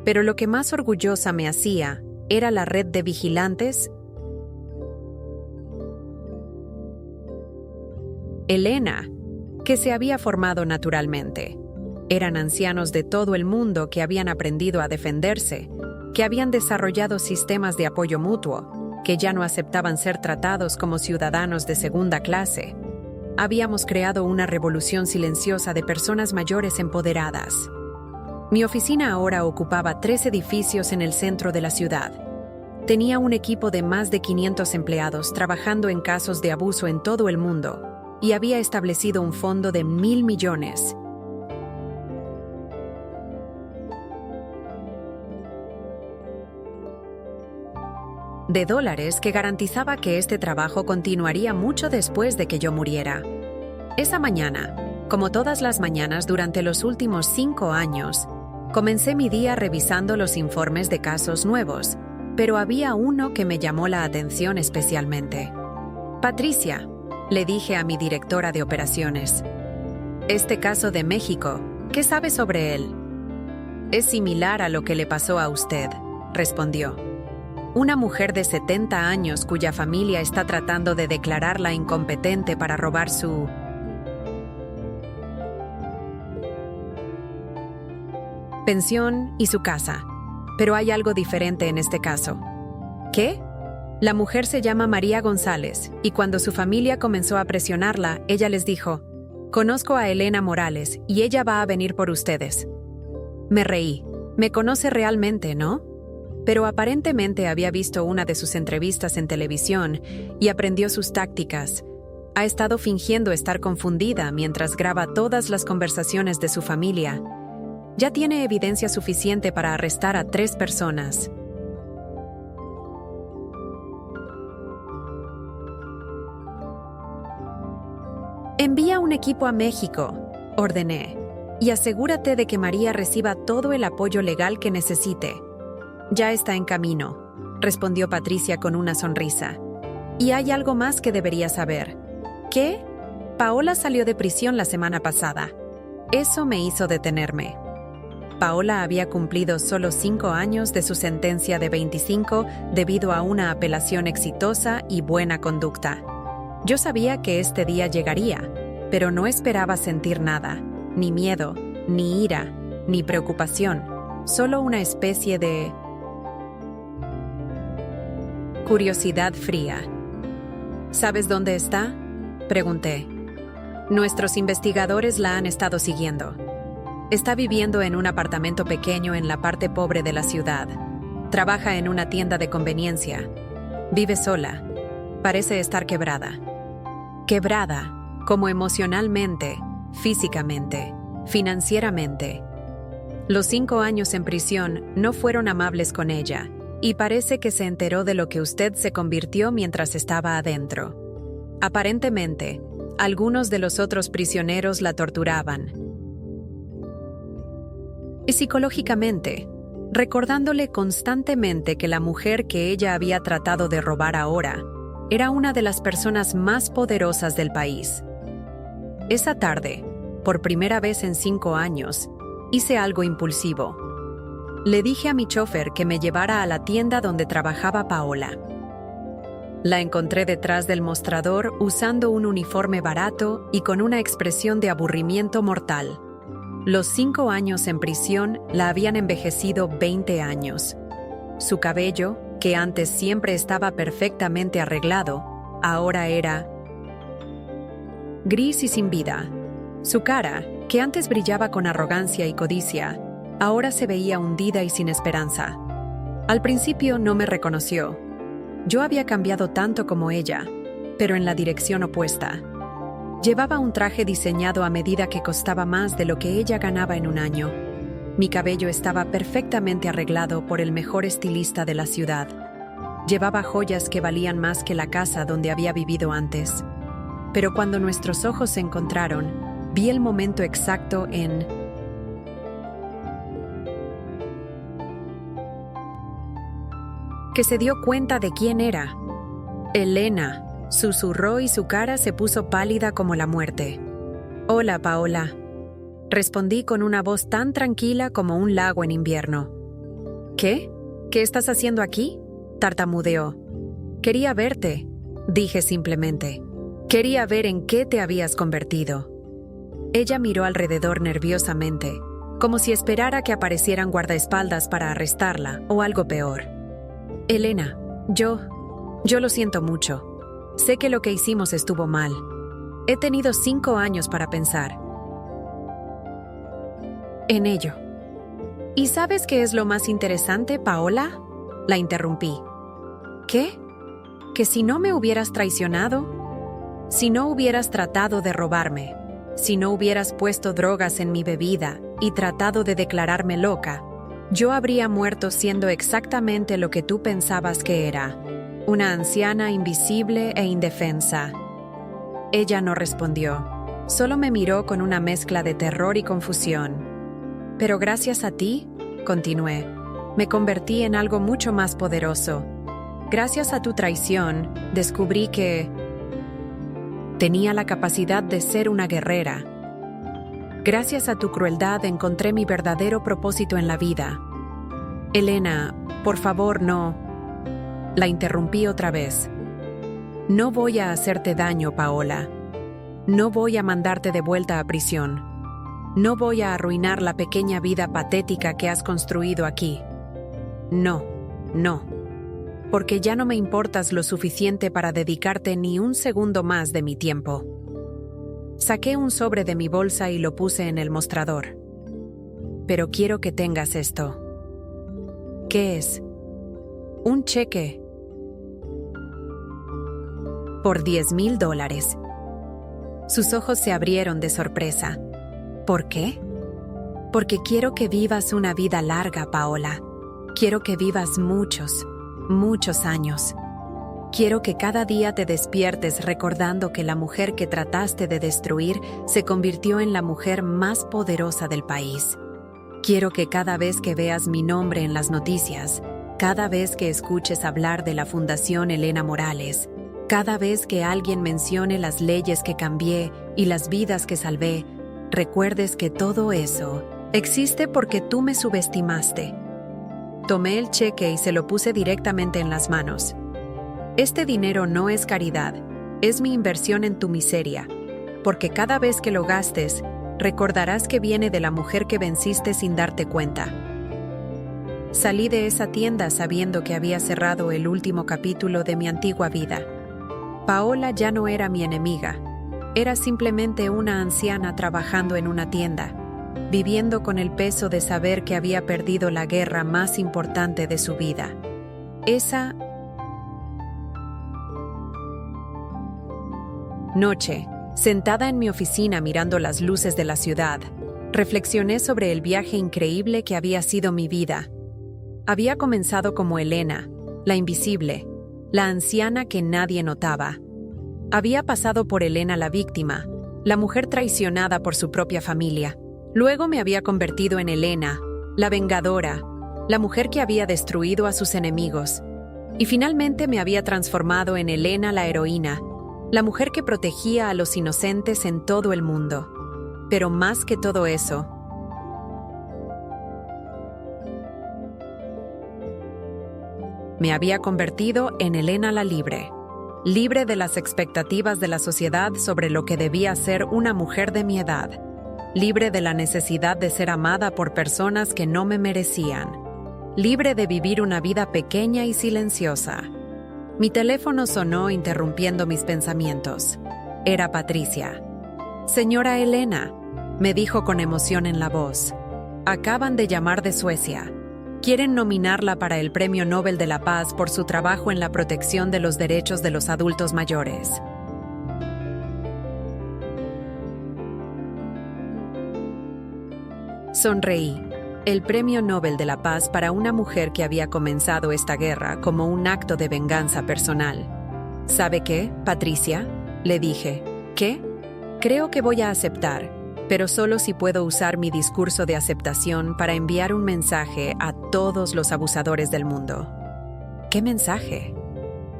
Pero lo que más orgullosa me hacía era la red de vigilantes Elena, que se había formado naturalmente. Eran ancianos de todo el mundo que habían aprendido a defenderse, que habían desarrollado sistemas de apoyo mutuo, que ya no aceptaban ser tratados como ciudadanos de segunda clase. Habíamos creado una revolución silenciosa de personas mayores empoderadas. Mi oficina ahora ocupaba 3 edificios en el centro de la ciudad. Tenía un equipo de más de 500 empleados trabajando en casos de abuso en todo el mundo, y había establecido un fondo de $1,000 millones. Que garantizaba que este trabajo continuaría mucho después de que yo muriera. Esa mañana, como todas las mañanas durante los últimos 5 años, comencé mi día revisando los informes de casos nuevos, pero había uno que me llamó la atención especialmente. Patricia, le dije a mi directora de operaciones, este caso de México, ¿qué sabe sobre él? Es similar a lo que le pasó a usted, respondió. Una mujer de 70 años cuya familia está tratando de declararla incompetente para robar su pensión y su casa. Pero hay algo diferente en este caso. ¿Qué? La mujer se llama María González, y cuando su familia comenzó a presionarla, ella les dijo: «Conozco a Elena Morales, y ella va a venir por ustedes». Me reí. Me conoce realmente, ¿no? Pero aparentemente había visto una de sus entrevistas en televisión y aprendió sus tácticas. Ha estado fingiendo estar confundida mientras graba todas las conversaciones de su familia. Ya tiene evidencia suficiente para arrestar a 3 personas. Envía un equipo a México, ordené, y asegúrate de que María reciba todo el apoyo legal que necesite. Ya está en camino, respondió Patricia con una sonrisa. Y hay algo más que debería saber. ¿Qué? Paola salió de prisión la semana pasada. Eso me hizo detenerme. Paola había cumplido solo 5 años de su sentencia de 25 debido a una apelación exitosa y buena conducta. Yo sabía que este día llegaría, pero no esperaba sentir nada, ni miedo, ni ira, ni preocupación, solo una especie de curiosidad fría. ¿Sabes dónde está?, pregunté. Nuestros investigadores la han estado siguiendo. Está viviendo en un apartamento pequeño en la parte pobre de la ciudad. Trabaja en una tienda de conveniencia. Vive sola. Parece estar quebrada. Quebrada, como emocionalmente, físicamente, financieramente. Los 5 años en prisión no fueron amables con ella, y parece que se enteró de lo que usted se convirtió mientras estaba adentro. Aparentemente, algunos de los otros prisioneros la torturaban. Y psicológicamente, recordándole constantemente que la mujer que ella había tratado de robar ahora era una de las personas más poderosas del país. Esa tarde, por primera vez en 5 años, hice algo impulsivo. Le dije a mi chofer que me llevara a la tienda donde trabajaba Paola. La encontré detrás del mostrador usando un uniforme barato y con una expresión de aburrimiento mortal. Los 5 años en prisión la habían envejecido 20 años. Su cabello, que antes siempre estaba perfectamente arreglado, ahora era gris y sin vida. Su cara, que antes brillaba con arrogancia y codicia, ahora se veía hundida y sin esperanza. Al principio no me reconoció. Yo había cambiado tanto como ella, pero en la dirección opuesta. Llevaba un traje diseñado a medida que costaba más de lo que ella ganaba en un año. Mi cabello estaba perfectamente arreglado por el mejor estilista de la ciudad. Llevaba joyas que valían más que la casa donde había vivido antes. Pero cuando nuestros ojos se encontraron, vi el momento exacto en que se dio cuenta de quién era. Elena, susurró y su cara se puso pálida como la muerte. «Hola, Paola», respondí con una voz tan tranquila como un lago en invierno. «¿Qué? ¿Qué estás haciendo aquí?», tartamudeó. «Quería verte», dije simplemente. «Quería ver en qué te habías convertido». Ella miró alrededor nerviosamente, como si esperara que aparecieran guardaespaldas para arrestarla o algo peor. «Elena, yo lo siento mucho. Sé que lo que hicimos estuvo mal. He tenido 5 años para pensar en ello». «¿Y sabes qué es lo más interesante, Paola?», la interrumpí. «¿Qué? ¿Que si no me hubieras traicionado? Si no hubieras tratado de robarme, si no hubieras puesto drogas en mi bebida y tratado de declararme loca, yo habría muerto siendo exactamente lo que tú pensabas que era, una anciana invisible e indefensa». Ella no respondió, solo me miró con una mezcla de terror y confusión. «Pero gracias a ti», continué, «me convertí en algo mucho más poderoso. Gracias a tu traición, descubrí que tenía la capacidad de ser una guerrera. Gracias a tu crueldad encontré mi verdadero propósito en la vida». «Elena, por favor, no», la interrumpí otra vez. «No voy a hacerte daño, Paola. No voy a mandarte de vuelta a prisión. No voy a arruinar la pequeña vida patética que has construido aquí. No, no. Porque ya no me importas lo suficiente para dedicarte ni un segundo más de mi tiempo. Saqué un sobre de mi bolsa y lo puse en el mostrador. Pero quiero que tengas esto. ¿Qué es? Un cheque. Por $10,000. Sus ojos se abrieron de sorpresa. ¿Por qué? Porque quiero que vivas una vida larga, Paola. Quiero que vivas muchos, muchos años. Quiero que cada día te despiertes recordando que la mujer que trataste de destruir se convirtió en la mujer más poderosa del país. Quiero que cada vez que veas mi nombre en las noticias, cada vez que escuches hablar de la Fundación Elena Morales, cada vez que alguien mencione las leyes que cambié y las vidas que salvé, recuerdes que todo eso existe porque tú me subestimaste. Tomé el cheque y se lo puse directamente en las manos. Este dinero no es caridad, es mi inversión en tu miseria, porque cada vez que lo gastes, recordarás que viene de la mujer que venciste sin darte cuenta. Salí de esa tienda sabiendo que había cerrado el último capítulo de mi antigua vida. Paola ya no era mi enemiga, era simplemente una anciana trabajando en una tienda, viviendo con el peso de saber que había perdido la guerra más importante de su vida. Esa noche, sentada en mi oficina mirando las luces de la ciudad, reflexioné sobre el viaje increíble que había sido mi vida. Había comenzado como Elena, la invisible, la anciana que nadie notaba. Había pasado por Elena la víctima, la mujer traicionada por su propia familia. Luego me había convertido en Elena, la vengadora, la mujer que había destruido a sus enemigos. Y finalmente me había transformado en Elena la heroína, la mujer que protegía a los inocentes en todo el mundo. Pero más que todo eso, me había convertido en Elena la libre, libre de las expectativas de la sociedad sobre lo que debía ser una mujer de mi edad, libre de la necesidad de ser amada por personas que no me merecían, libre de vivir una vida pequeña y silenciosa. Mi teléfono sonó interrumpiendo mis pensamientos. Era Patricia. «Señora Elena», me dijo con emoción en la voz, «acaban de llamar de Suecia. Quieren nominarla para el Premio Nobel de la Paz por su trabajo en la protección de los derechos de los adultos mayores». Sonreí. El Premio Nobel de la Paz para una mujer que había comenzado esta guerra como un acto de venganza personal. ¿Sabe qué, Patricia?, le dije. ¿Qué? Creo que voy a aceptar, pero solo si puedo usar mi discurso de aceptación para enviar un mensaje a todos los abusadores del mundo. ¿Qué mensaje?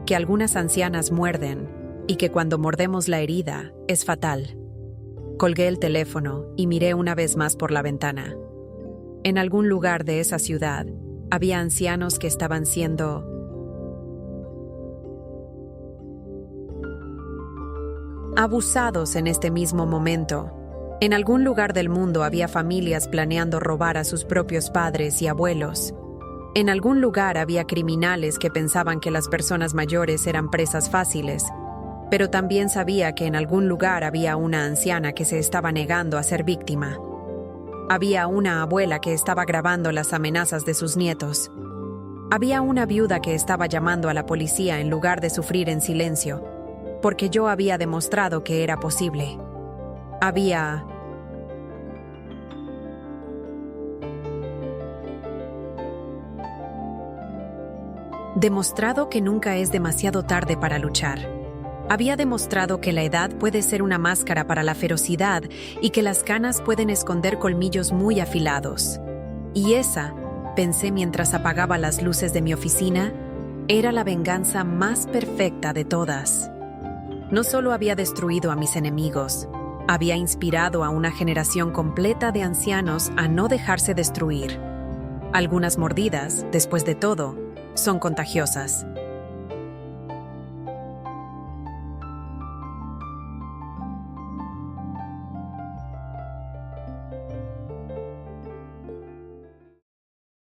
Que algunas ancianas muerden y que cuando mordemos la herida es fatal. Colgué el teléfono y miré una vez más por la ventana. En algún lugar de esa ciudad había ancianos que estaban siendo abusados en este mismo momento. En algún lugar del mundo había familias planeando robar a sus propios padres y abuelos. En algún lugar había criminales que pensaban que las personas mayores eran presas fáciles, pero también sabía que en algún lugar había una anciana que se estaba negando a ser víctima. Había una abuela que estaba grabando las amenazas de sus nietos. Había una viuda que estaba llamando a la policía en lugar de sufrir en silencio, porque yo había demostrado que era posible. Había demostrado que nunca es demasiado tarde para luchar. Había demostrado que la edad puede ser una máscara para la ferocidad y que las canas pueden esconder colmillos muy afilados. Y esa, pensé mientras apagaba las luces de mi oficina, era la venganza más perfecta de todas. No solo había destruido a mis enemigos, había inspirado a una generación completa de ancianos a no dejarse destruir. Algunas mordidas, después de todo, son contagiosas.